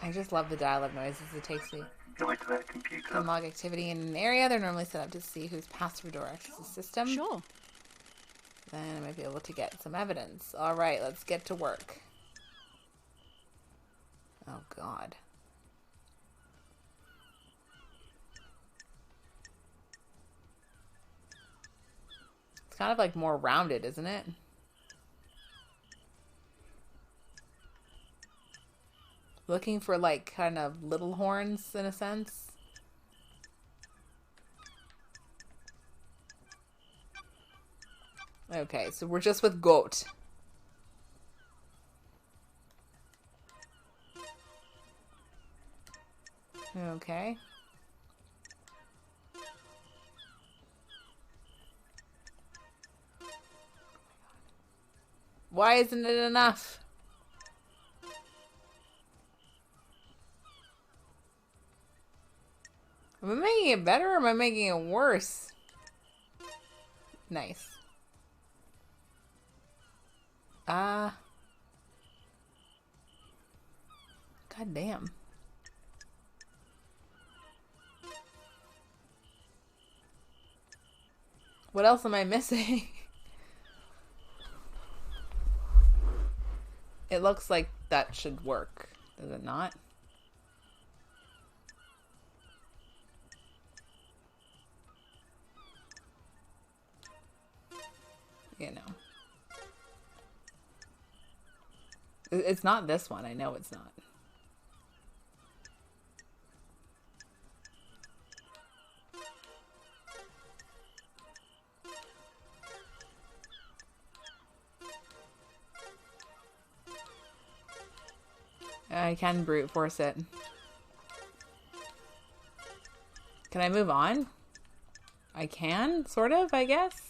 I just love the dial-up noises it takes me. Go into that computer. Unlock activity in an area. They're normally set up to see whose passive door access the system. Sure. Then I might be able to get some evidence. All right, let's get to work. Oh, God. It's kind of like more rounded, isn't it? Looking for like kind of little horns in a sense. Okay, so we're just with goat. Okay. Why isn't it enough? Am I making it better or am I making it worse? Nice. God damn. What else am I missing? It looks like that should work. Does it not? You know. It's not this one. I know it's not. I can brute force it. Can I move on? I can, sort of, I guess.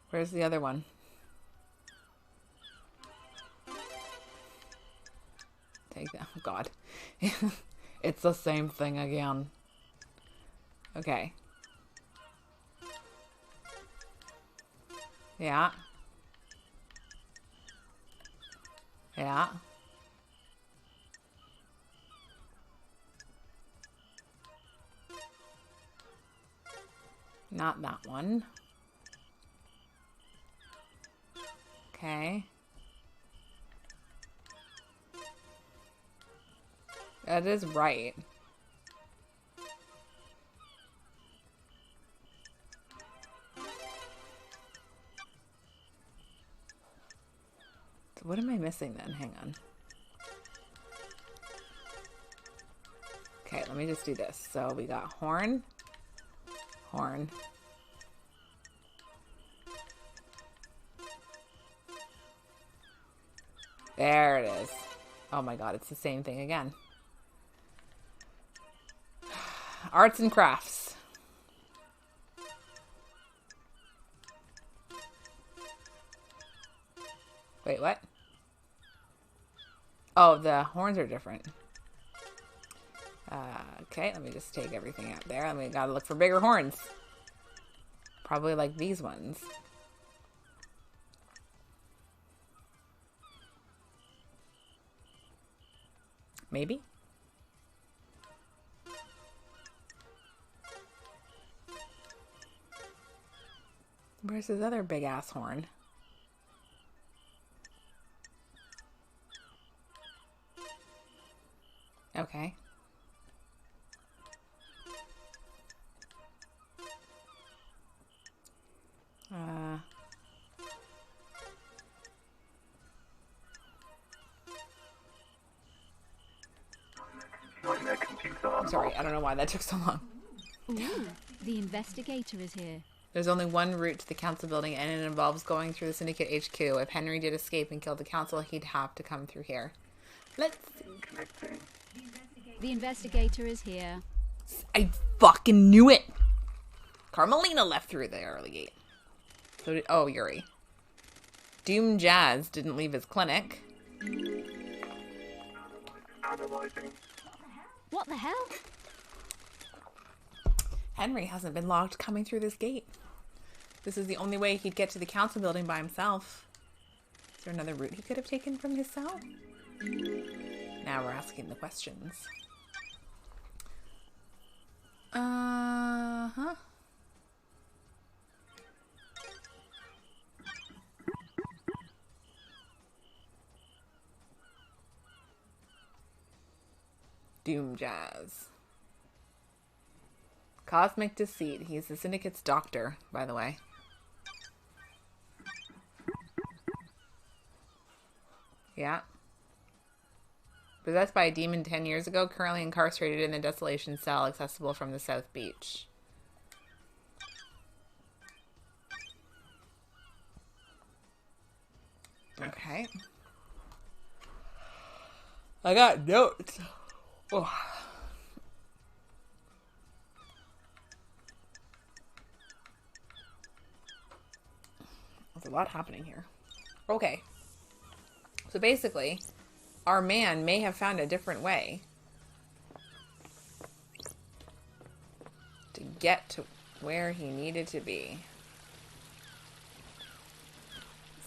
Where's the other one? Take that. Oh, God. It's the same thing again. Okay. Yeah. Yeah. Not that one. Okay. That is right. So what am I missing then? Hang on. Okay, let me just do this. So we got horn. Horn. There it is. Oh my God, it's the same thing again. Arts and crafts. Wait, what? Oh, the horns are different. Okay, let me just take everything out there. We gotta look for bigger horns. Probably like these ones. Maybe? Where's his other big ass horn? Okay. I'm sorry, I don't know why that took so long. Ooh, the investigator is here. There's only one route to the council building, and it involves going through the Syndicate HQ. If Henry did escape and kill the council, he'd have to come through here. Let's see. The investigator is here. I fucking knew it! Carmelina left through the early gate. So did... Oh, Yuri. Doom Jazz didn't leave his clinic. What the hell? Henry hasn't been logged coming through this gate. This is the only way he'd get to the council building by himself. Is there another route he could have taken from his cell? Now we're asking the questions. Uh-huh. Doom Jazz. Cosmic Deceit. He's the Syndicate's doctor, by the way. Yeah. Possessed by a demon 10 years ago, currently incarcerated in a desolation cell accessible from the South Beach. Okay. I got notes. Oh. There's a lot happening here. Okay. So basically, our man may have found a different way to get to where he needed to be.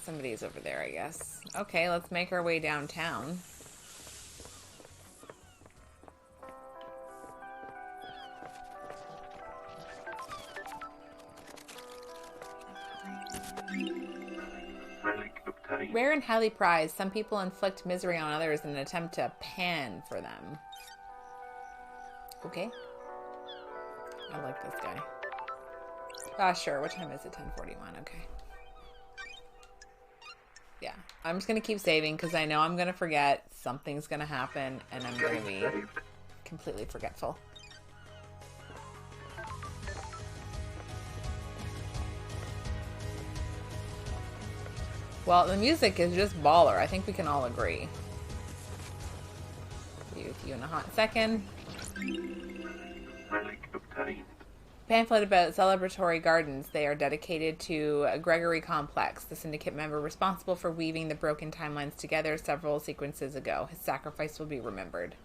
Somebody's over there, I guess. Okay, let's make our way downtown. Relic obtained. Rare and highly prized, some people inflict misery on others in an attempt to pan for them. Okay. I like this guy. Ah, sure. What time is it? 10:41. Okay. Yeah. I'm just going to keep saving because I know I'm going to forget. Something's going to happen and I'm going to be Saved. completely forgetful. Well, the music is just baller. I think we can all agree. Be with you in a hot second. Relic obtained. Pamphlet about celebratory gardens. They are dedicated to a Gregory Complex, the syndicate member responsible for weaving the broken timelines together several sequences ago. His sacrifice will be remembered.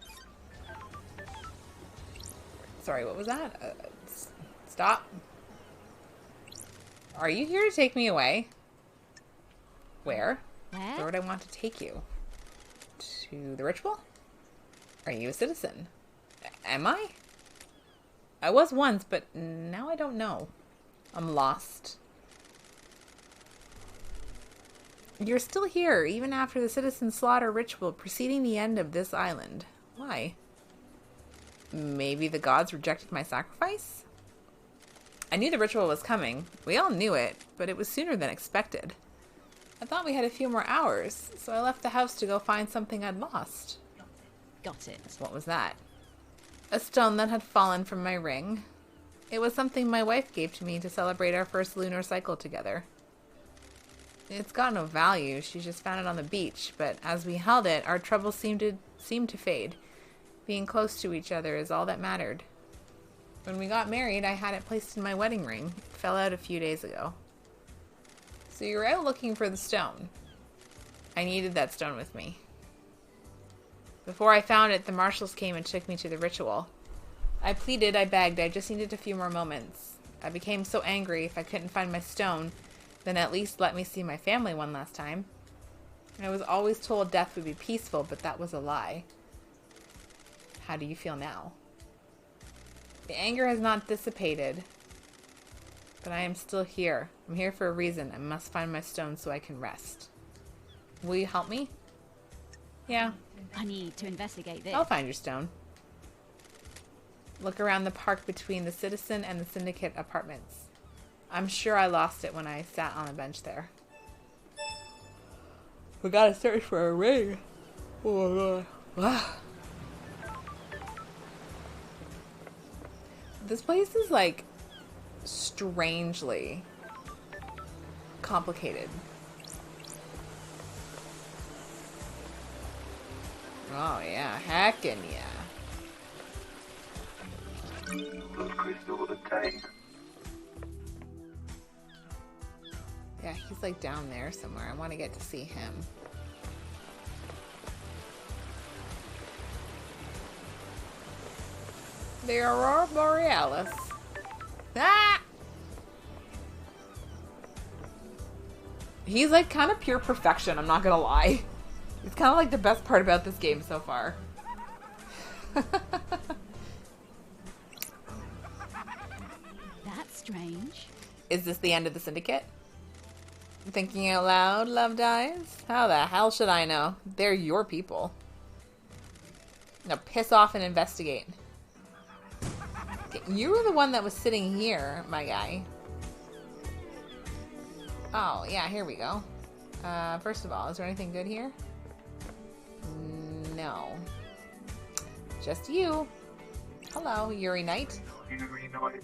Sorry, what was that? Stop. Are you here to take me away? Where? Where would I want to take you? To the ritual? Are you a citizen? Am I? I was once, but now I don't know. I'm lost. You're still here, even after the citizen slaughter ritual preceding the end of this island. Why? Maybe the gods rejected my sacrifice? I knew the ritual was coming. We all knew it, but it was sooner than expected. I thought we had a few more hours, so I left the house to go find something I'd lost. Got it. What was that? A stone that had fallen from my ring. It was something my wife gave to me to celebrate our first lunar cycle together. It's got no value, she just found it on the beach, but as we held it, our troubles seemed to fade. Being close to each other is all that mattered. When we got married, I had it placed in my wedding ring. It fell out a few days ago. So you were out looking for the stone. I needed that stone with me. Before I found it, the marshals came and took me to the ritual. I pleaded, I begged, I just needed a few more moments. I became so angry if I couldn't find my stone, then at least let me see my family one last time. I was always told death would be peaceful, but that was a lie. How do you feel now? The anger has not dissipated, but I am still here. I'm here for a reason. I must find my stone so I can rest. Will you help me? Yeah. I need to investigate this. I'll find your stone. Look around the park between the Citizen and the Syndicate apartments. I'm sure I lost it when I sat on a bench there. We gotta search for a ring. Oh my god. This place is like strangely complicated. Oh yeah, heckin' yeah. Blood crystal obtained. Yeah, he's like down there somewhere. I want to get to see him. The Aurora Borealis. Ah! He's like kind of pure perfection, I'm not gonna lie. It's kind of like the best part about this game so far. That's strange. Is this the end of the syndicate? Thinking out loud, Love Dies? How the hell should I know? They're your people. Now piss off and investigate. Okay, you were the one that was sitting here, my guy. Oh, yeah, here we go. First of all, is there anything good here? No. Just you. Hello, Yuri Knight. Yuri Knight.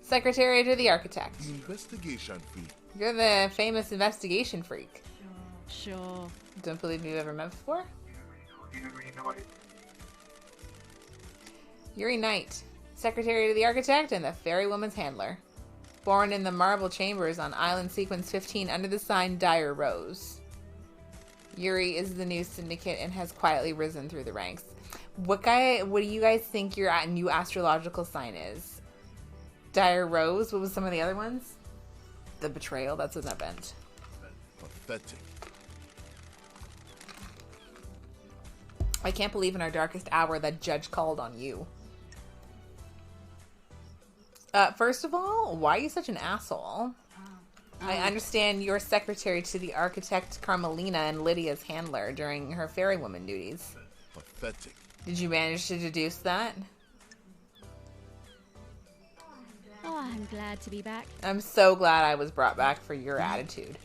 Secretary to the Architect. Investigation fee. You're the famous investigation freak. Sure. Don't believe you've ever met before? Yuri Knight. Yuri Knight, Secretary to the Architect and the Fairy Woman's Handler. Born in the marble chambers on Island Sequence 15 under the sign Dire Rose. Yuri is the new syndicate and has quietly risen through the ranks. What do you guys think your new astrological sign is? Dire Rose? What was some of the other ones? The Betrayal, that's an event. Pathetic. I can't believe in our darkest hour that Judge called on you. First of all, why are you such an asshole? I understand you're secretary to the Architect Carmelina and Lydia's handler during her fairy woman duties. Pathetic. Did you manage to deduce that? Oh, I'm glad to be back. I'm so glad I was brought back for your attitude.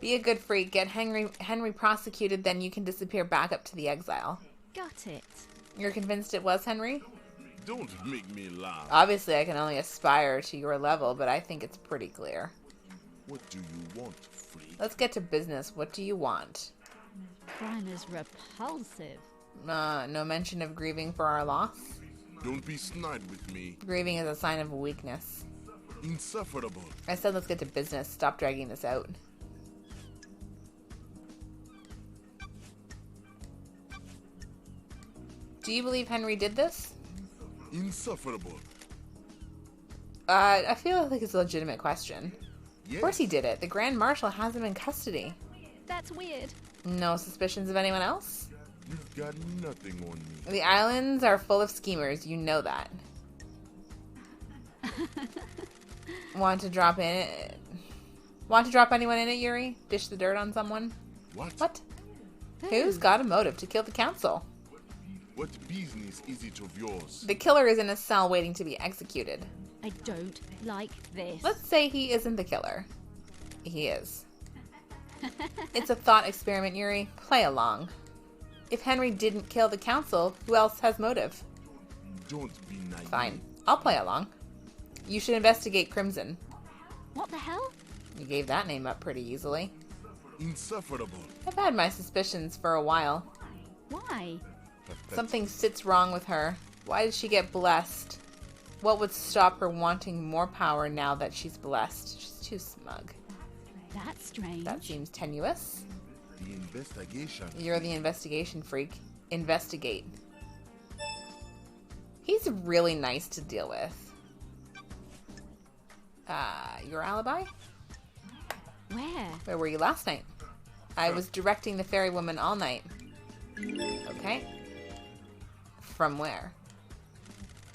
Be a good freak, get Henry prosecuted, then you can disappear back up to the exile. Got it. You're convinced it was Henry? Don't make me laugh. Obviously, I can only aspire to your level, but I think it's pretty clear. What do you want, freak? Let's get to business. What do you want? Crime is repulsive. No mention of grieving for our loss? Don't be snide with me. Grieving is a sign of weakness. Insufferable. I said let's get to business. Stop dragging this out. Do you believe Henry did this? Insufferable. I feel like it's a legitimate question. Yes. Of course he did it. The Grand Marshal has him in custody. That's weird. No suspicions of anyone else? You've got nothing on me. The islands are full of schemers. You know that. Want to drop in it? Want to drop anyone in it, Yuri? Dish the dirt on someone? What? Who's got a motive to kill the council? What business is it of yours? The killer is in a cell waiting to be executed. I don't like this. Let's say he isn't the killer. He is. It's a thought experiment, Yuri. Play along. If Henry didn't kill the council, who else has motive? Don't be naive. Fine. I'll play along. You should investigate Crimson. What the hell? You gave that name up pretty easily. Insufferable. I've had my suspicions for a while. Why? Pathetic. Something sits wrong with her. Why did she get blessed? What would stop her wanting more power now that she's blessed? She's too smug. That's strange. That seems tenuous. The investigation. You're the investigation freak. Investigate. He's really nice to deal with. Your alibi? Where? Where were you last night? I was directing the fairy woman all night. Okay. From where?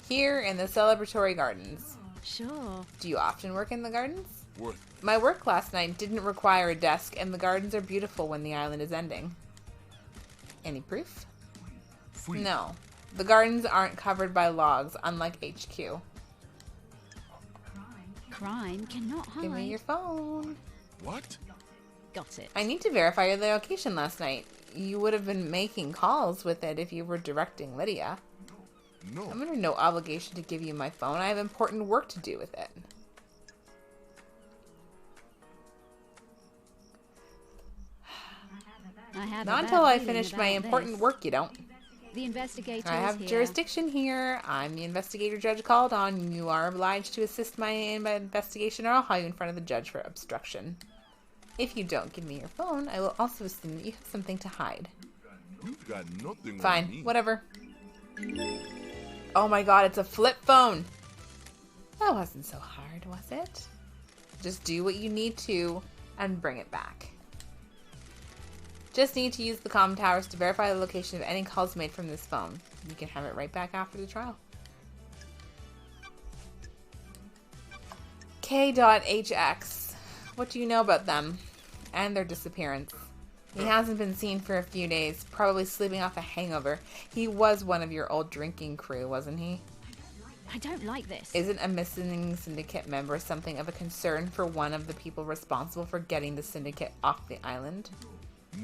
Here in the celebratory gardens. Sure. Do you often work in the gardens? Worth. My work last night didn't require a desk, and the gardens are beautiful when the island is ending. Any proof? Free. No. The gardens aren't covered by logs, unlike HQ. Crime cannot hide. Give me your phone. What? Got it. I need to verify your location last night. You would have been making calls with it if you were directing Lydia. No. I'm under no obligation to give you my phone. I have important work to do with it. I have Not a until bad I feeling finish my about important this. work, you don't. The investigator I is have here. jurisdiction here. I'm the investigator judge called on. You are obliged to assist my investigation, or I'll haul you in front of the judge for obstruction. If you don't give me your phone, I will also assume that you have something to hide. You've got nothing on Fine, me. whatever. Oh my god, it's a flip phone! That wasn't so hard, was it? Just do what you need to and bring it back. Just need to use the comm towers to verify the location of any calls made from this phone. You can have it right back after the trial. K.HX. What do you know about them? And their disappearance. He hasn't been seen for a few days, probably sleeping off a hangover. He was one of your old drinking crew, wasn't he? I don't like this. Isn't a missing syndicate member something of a concern for one of the people responsible for getting the syndicate off the island?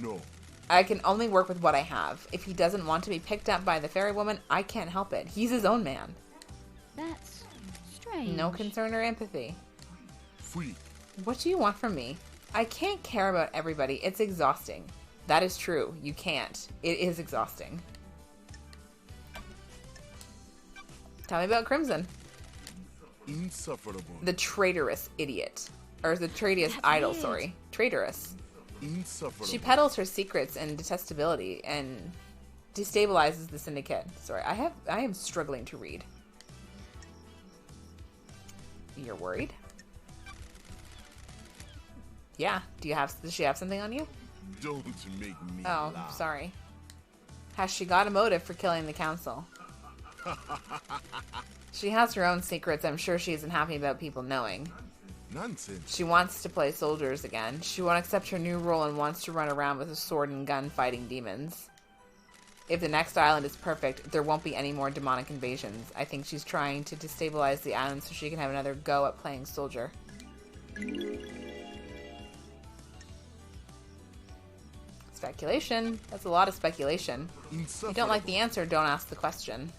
No. I can only work with what I have. If he doesn't want to be picked up by the fairy woman, I can't help it. He's his own man. That's strange. No concern or empathy. Free. What do you want from me? I can't care about everybody. It's exhausting. That is true. You can't. It is exhausting. Tell me about Crimson. Insufferable. The traitorous idiot. Or the traitorous idol, weird. sorry. Traitorous. Insufferable. She peddles her secrets and detestability and destabilizes the syndicate. Sorry, I am struggling to read. You're worried? Yeah. Does she have something on you? Don't make me Oh, laugh. sorry. Has she got a motive for killing the council? She has her own secrets. I'm sure she isn't happy about people knowing. Nonsense. She wants to play soldiers again. She won't accept her new role and wants to run around with a sword and gun fighting demons. If the next island is perfect, there won't be any more demonic invasions. I think she's trying to destabilize the island so she can have another go at playing soldier. Speculation. That's a lot of speculation. If you don't like the answer, don't ask the question.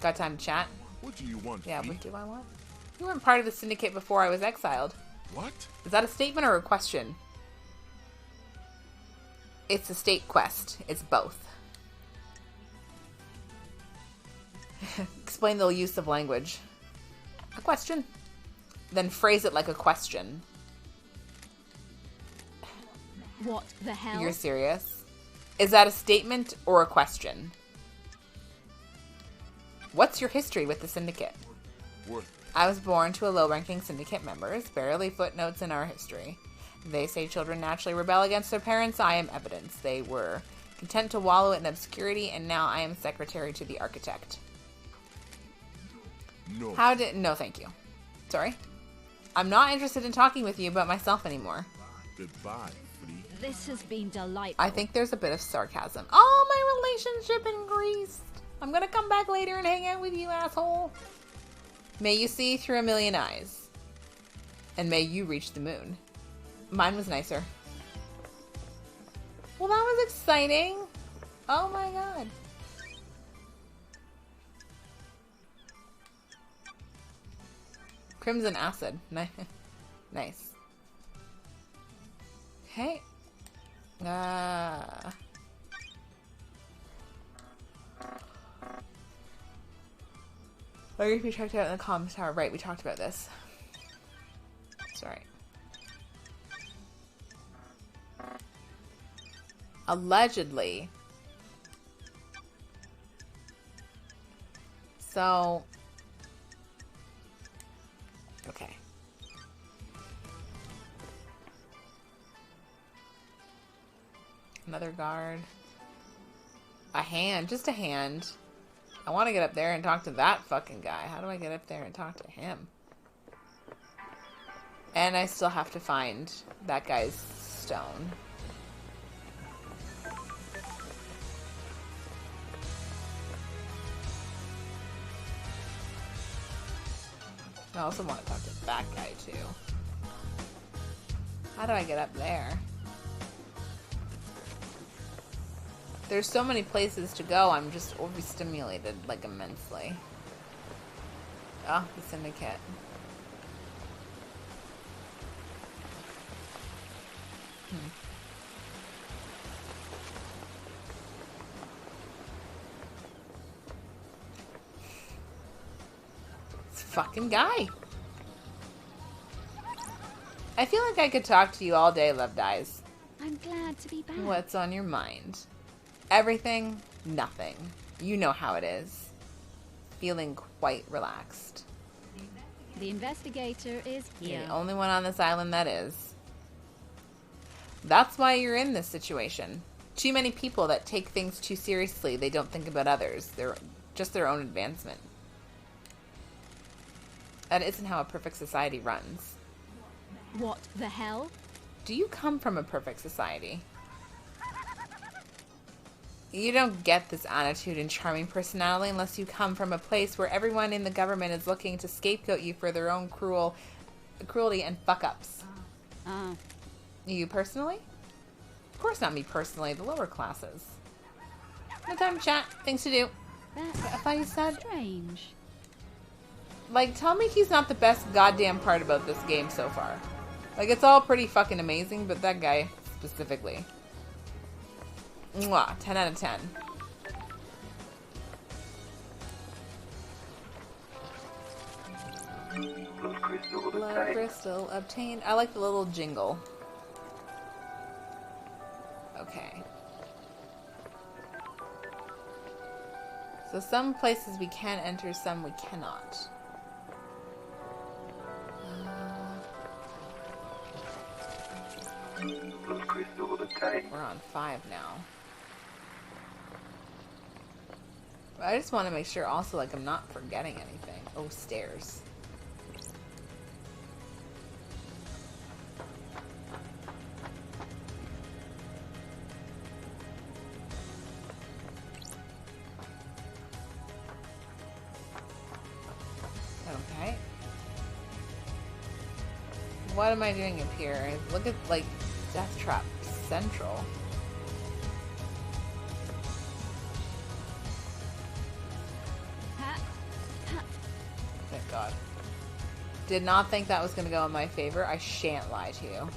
Got time to chat? What do you want? Yeah, Free? what do I want? You weren't part of the syndicate before I was exiled. What? Is that a statement or a question? It's a state quest. It's both. Explain the use of language. A question. Then phrase it like a question. What the hell? You're serious? Is that a statement or a question? What's your history with the syndicate? Worth. I was born to a low-ranking syndicate members, barely footnotes in our history. They say children naturally rebel against their parents. I am evidence. They were content to wallow in obscurity, and now I am secretary to the architect. No. No, thank you. Sorry? I'm not interested in talking with you about myself anymore. Goodbye, Free. This has been delightful. I think there's a bit of sarcasm. Oh, my relationship in Greece. I'm gonna come back later and hang out with you, asshole. May you see through a million eyes. And may you reach the moon. Mine was nicer. Well, that was exciting. Oh my god. Crimson acid. Nice. Hey. Or if we checked out in the comms tower. Right, we talked about this. Sorry. Allegedly. So. Okay. Another guard. A hand. Just a hand. I want to get up there and talk to that fucking guy. How do I get up there and talk to him? And I still have to find that guy's stone. I also want to talk to that guy too. How do I get up there? There's so many places to go, I'm just overstimulated, like, immensely. Oh, the syndicate. This fucking guy. I feel like I could talk to you all day, Love Dies. I'm glad to be back. What's on your mind? Everything, nothing. You know how it is. Feeling quite relaxed. The investigator is You're here. the only one on this island that is. That's why you're in this situation. Too many people that take things too seriously. They don't think about others. They're just their own advancement. That isn't how a perfect society runs. What the hell? Do you come from a perfect society? You don't get this attitude and charming personality unless you come from a place where everyone in the government is looking to scapegoat you for their own cruelty and fuck-ups. Oh. You personally? Of course not me personally, the lower classes. No time to chat, things to do. That's I thought you said... strange. Like, tell me he's not the best goddamn part about this game so far. Like, it's all pretty fucking amazing, but that guy specifically. Mwah, 10 out of 10. Blood crystal Blood obtained. crystal obtained. I like the little jingle. Okay. So some places we can enter, some we cannot. Blood crystal obtained. We're on 5 now. But I just want to make sure also, like, I'm not forgetting anything. Oh, stairs. Okay. What am I doing up here? Look at, like, Death Trap Central. Ha. Thank God. Did not think that was going to go in my favor. I shan't lie to you.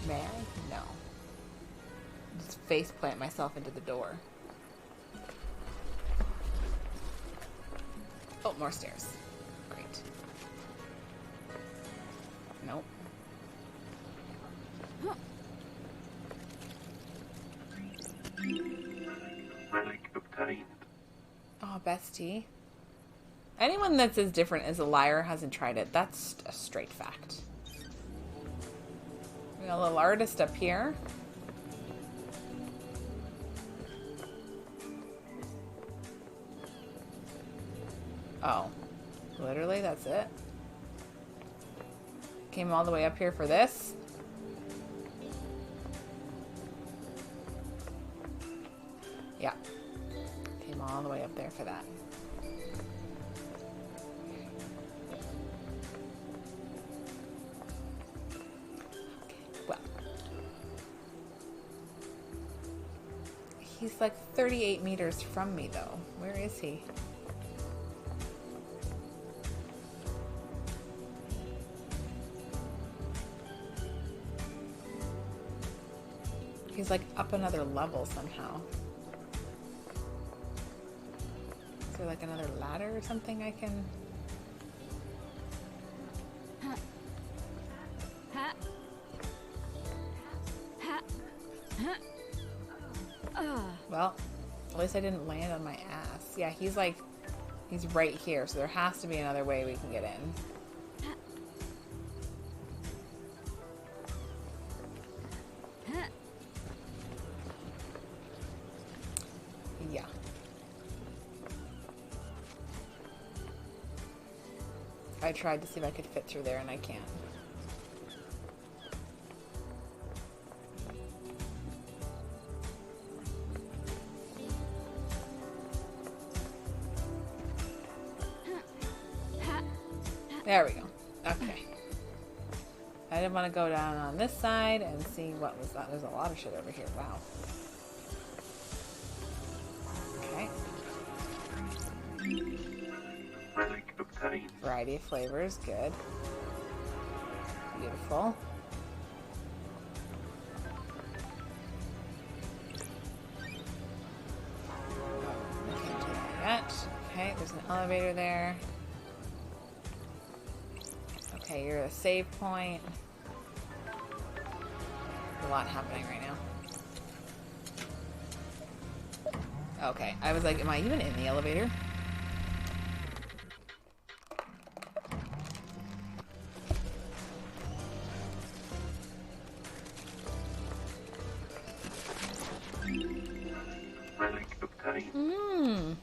May I? No. Just face plant myself into the door. Oh, more stairs. Great. Nope. Relic obtained. Oh, bestie. Anyone that's as different as a liar hasn't tried it. That's a straight fact. We got a little artist up here. Oh. Literally, that's it? Came all the way up here for this? Yeah. Came all the way up there for that. Okay, well. He's like 38 meters from me, though. Where is he? He's like up another level somehow. Is there like another ladder or something I can... Ha. Ha. Ha. Ah. Well, at least I didn't land on my ass. Yeah, he's like... He's right here, so there has to be another way we can get in. Yeah. I tried to see if I could fit through there and I can't. There we go. Okay. I didn't want to go down on this side and see what was that. There's a lot of shit over here. Wow. Okay. Relic obtained. Variety of flavors. Good. Beautiful. I can't do that yet. Okay, there's an elevator there. Okay, you're a save point. A lot happening right now. Okay, I was like, am I even in the elevator? Relic obtained. Hmm.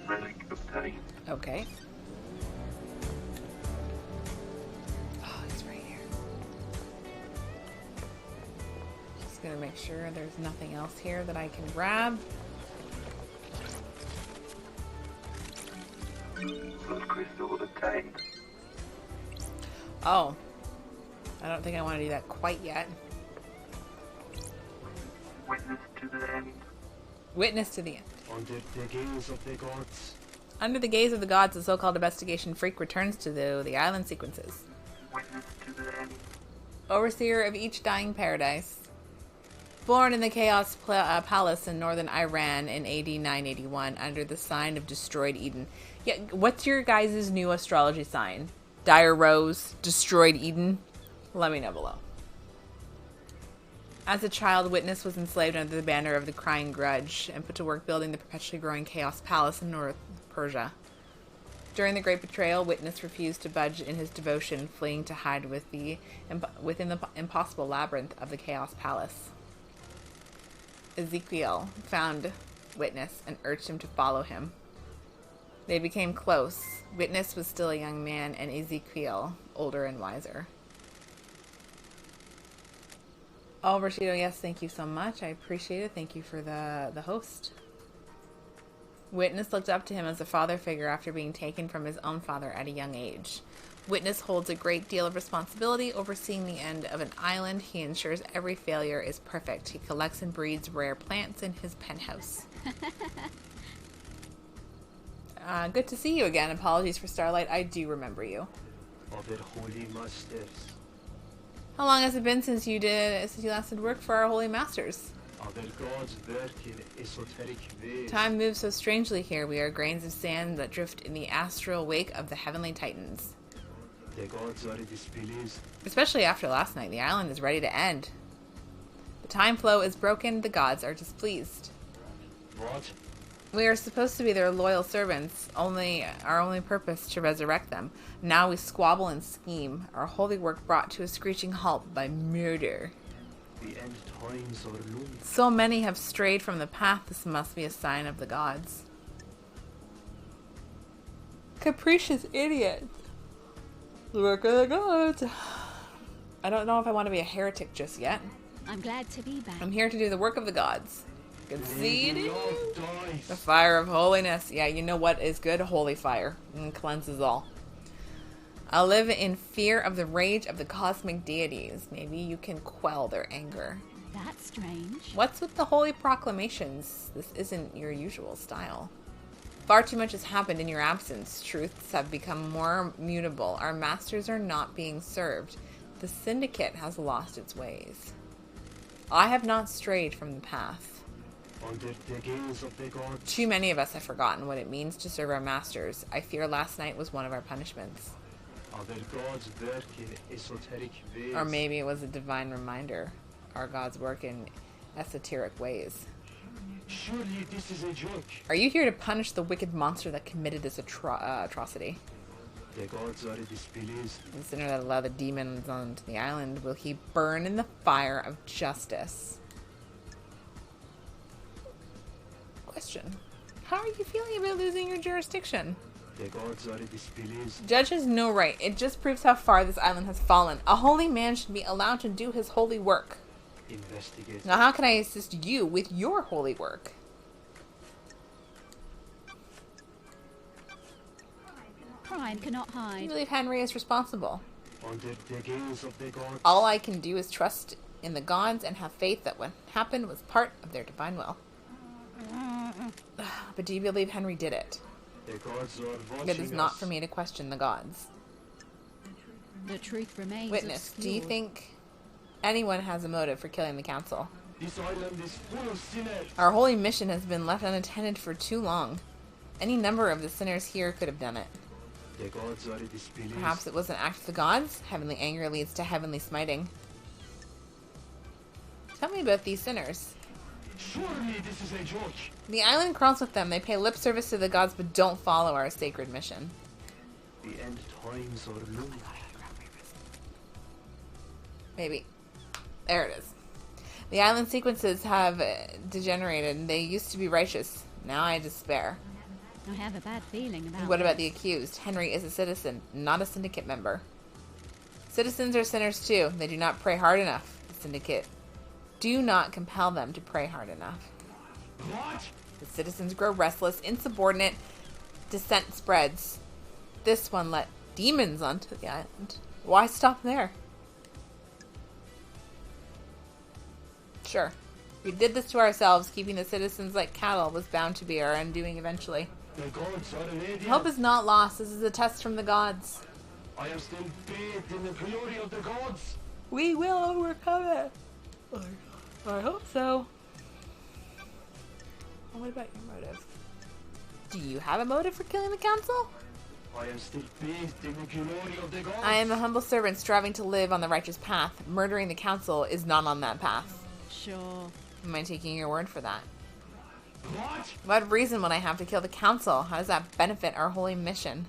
Relic obtained. Okay. Oh, it's right here. Just gonna make sure there's nothing else here that I can grab. Blood crystal obtained. Oh. I don't think I want to do that quite yet. Witness to the end. Witness to the end. Under the gaze of the gods. Under the gaze of the gods, the so-called investigation freak returns to the island sequences. Witness to the end. Overseer of each dying paradise. Born in the Chaos Palace in northern Iran in AD 981 under the sign of destroyed Eden. Yeah, what's your guys' new astrology sign? Dire Rose, destroyed Eden? Let me know below. As a child, Witness was enslaved under the banner of the Crying Grudge and put to work building the perpetually growing Chaos Palace in North Persia. During the Great Betrayal, Witness refused to budge in his devotion, fleeing to hide within the impossible labyrinth of the Chaos Palace. Ezekiel found Witness and urged him to follow him. They became close. Witness was still a young man, and Ezekiel older and wiser. Oh, Rashida, yes, thank you so much. I appreciate it. Thank you for the host. Witness looked up to him as a father figure after being taken from his own father at a young age. Witness holds a great deal of responsibility overseeing the end of an island. He ensures every failure is perfect. He collects and breeds rare plants in his penthouse. Good to see you again. Apologies for Starlight. I do remember you. Of their holy masters. How long has it been since you last did work for our holy masters? Of their gods work in esoteric ways. Time moves so strangely here. We are grains of sand that drift in the astral wake of the heavenly titans. The gods are displeased. Especially after last night, the island is ready to end. The time flow is broken, the gods are displeased. What? We are supposed to be their loyal servants, our only purpose to resurrect them. Now we squabble and scheme, our holy work brought to a screeching halt by murder. The end times are looming. So many have strayed from the path, this must be a sign of the gods. Capricious idiot. The work of the gods. I don't know if I want to be a heretic just yet. I'm glad to be back. I'm here to do the work of the gods. Conceding. Love dies. The fire of holiness. Yeah, you know what is good? Holy fire. And cleanses all. I'll live in fear of the rage of the cosmic deities. Maybe you can quell their anger. That's strange. What's with the holy proclamations? This isn't your usual style. Far too much has happened in your absence. Truths have become more mutable. Our masters are not being served. The syndicate has lost its ways. I have not strayed from the path. Under the gaze of the gods. Too many of us have forgotten what it means to serve our masters. I fear last night was one of our punishments. Of their gods work in esoteric ways. Or maybe it was a divine reminder. Our gods work in esoteric ways. Surely this is a joke. Are you here to punish the wicked monster that committed this atrocity? The gods are displeased. The sinner that allowed the demons onto the island, will he burn in the fire of justice? Question. How are you feeling about losing your jurisdiction? The gods are displeased. Judge has no right. It just proves how far this island has fallen. A holy man should be allowed to do his holy work. Investigate. Now how can I assist you with your holy work? Crime cannot I hide. believe Henry is responsible. Under the gaze of the gods. All I can do is trust in the gods and have faith that what happened was part of their divine will. But do you believe Henry did it? The gods are watching It is not us. for me to question the gods. The truth remains Witness, do you obscure. think anyone has a motive for killing the council? This island is full of sinners. Our holy mission has been left unattended for too long. Any number of the sinners here could have done it. The gods are displeased. Perhaps it was an act of the gods? Heavenly anger leads to heavenly smiting. Tell me about these sinners. Surely this is a joke. The island crawls with them. They pay lip service to the gods, but don't follow our sacred mission. The end times are low. Maybe. There it is. The island sequences have degenerated. They used to be righteous. Now I despair. I have a bad feeling about What about the this. accused? Henry is a citizen, not a syndicate member. Citizens are sinners too. They do not pray hard enough. The syndicate. Do not compel them to pray hard enough. What? The citizens grow restless, insubordinate. Dissent spreads. This one let demons onto the island. Why stop there? Sure. We did this to ourselves. Keeping the citizens like cattle was bound to be our undoing eventually. The gods are radiant. Hope is not lost. This is a test from the gods. I am still bathed in the glory of the gods. We will overcome it. I hope so. What about your motive? Do you have a motive for killing the council? I am still bathed in the glory of the gods. I am a humble servant striving to live on the righteous path. Murdering the council is not on that path. Sure. Am I taking your word for that? What? What reason would I have to kill the council? How does that benefit our holy mission?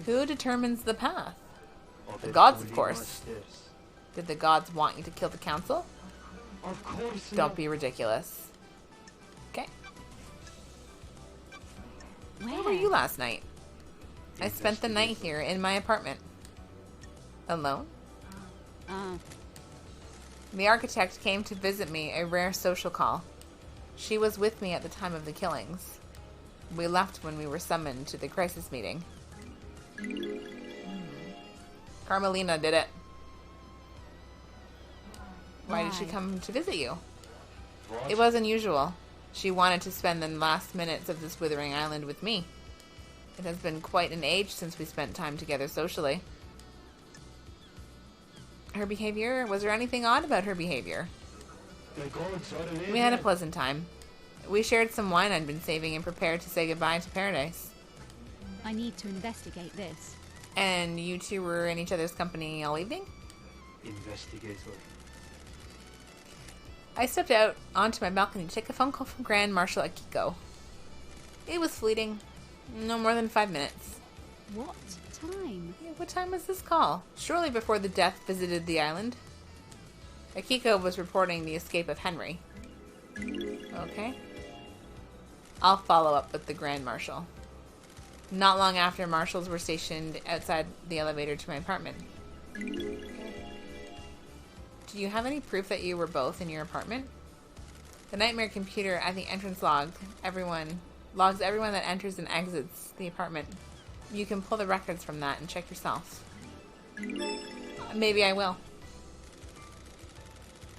Who determines the path? The gods, of course. Masters. Did the gods want you to kill the council? Of course Don't be ridiculous. Okay. Where were you last night? I spent the night here in my apartment. Alone? The architect came to visit me, a rare social call. She was with me at the time of the killings. We left when we were summoned to the crisis meeting. Carmelina did it. Why did she come to visit you? What? It was unusual. She wanted to spend the last minutes of this withering island with me. It has been quite an age since we spent time together socially. Her behavior? Was there anything odd about her behavior? The gods are radiant. We had a pleasant time. We shared some wine I'd been saving and prepared to say goodbye to paradise. I need to investigate this. And you two were in each other's company all evening? Investigator. I stepped out onto my balcony to take a phone call from Grand Marshal Akiko. It was fleeting. No more than 5 minutes. What time? Yeah, what time was this call? Shortly before the death visited the island. Akiko was reporting the escape of Henry. Okay. I'll follow up with the Grand Marshal. Not long after, marshals were stationed outside the elevator to my apartment. Do you have any proof that you were both in your apartment? The nightmare computer at the entrance logs everyone that enters and exits the apartment. You can pull the records from that and check yourself. Maybe I will.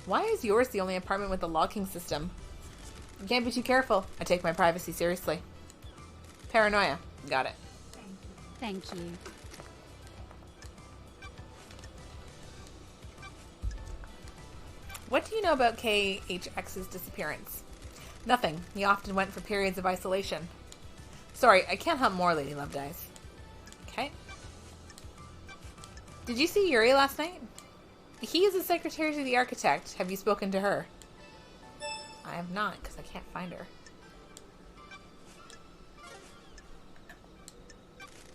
Why is yours the only apartment with a locking system? You can't be too careful. I take my privacy seriously. Paranoia. Got it. Thank you. What do you know about KHX's disappearance? Nothing. He often went for periods of isolation. Sorry, I can't help more, Lady Love Dies. Okay. Did you see Yuri last night? He is the secretary to the architect. Have you spoken to her? I have not, because I can't find her.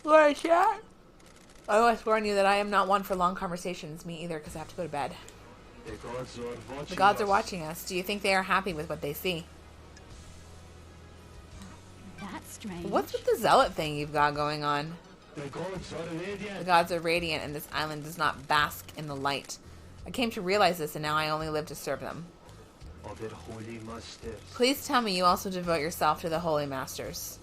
What, chat? I always warn you that I am not one for long conversations. Me either, because I have to go to bed. The gods are watching. The gods are us. watching us. Do you think they are happy with what they see? That's strange. What's with the zealot thing you've got going on? The gods are radiant. The gods are radiant, and this island does not bask in the light. I came to realize this, and now I only live to serve them. Of their holy masters. Please tell me you also devote yourself to the holy masters.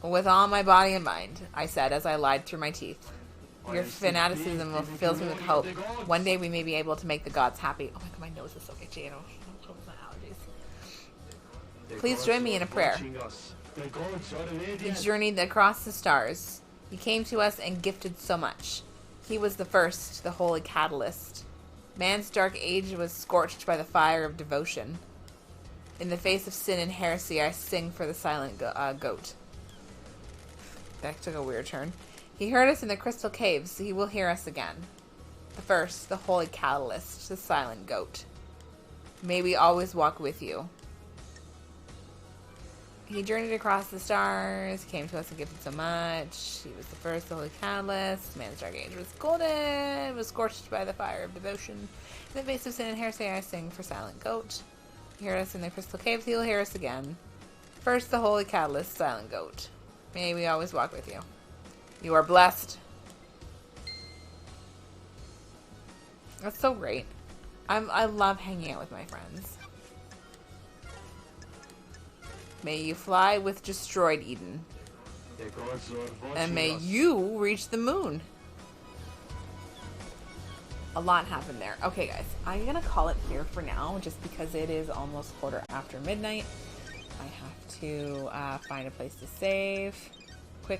With all my body and mind, I said as I lied through my teeth. Your fanaticism will fill me with hope. One day we may be able to make the gods happy. Oh my god, my nose is so itchy. I don't know my allergies. The Please gods join me are in a prayer. watching us. The gods are He radiant. journeyed across the stars. He came to us and gifted so much. He was the first, the holy catalyst. Man's dark age was scorched by the fire of devotion. In the face of sin and heresy, I sing for the silent goat. That took a weird turn. He heard us in the crystal caves. He will hear us again. The first, the holy catalyst, the silent goat. May we always walk with you. He journeyed across the stars, came to us and gifted so much. He was the first, the holy catalyst. Man's dark age was golden, was scorched by the fire of devotion. In the face of sin and heresy, I sing for silent goat. You hear us in the crystal caves, he'll hear us again. First, the holy catalyst, silent goat. May we always walk with you. You are blessed. That's so great. I love hanging out with my friends. May you fly with destroyed Eden. The gods are watching And may us. you reach the moon. A lot happened there. Okay, guys. I'm going to call it here for now, just because it is almost 4:15 midnight. I have to find a place to save.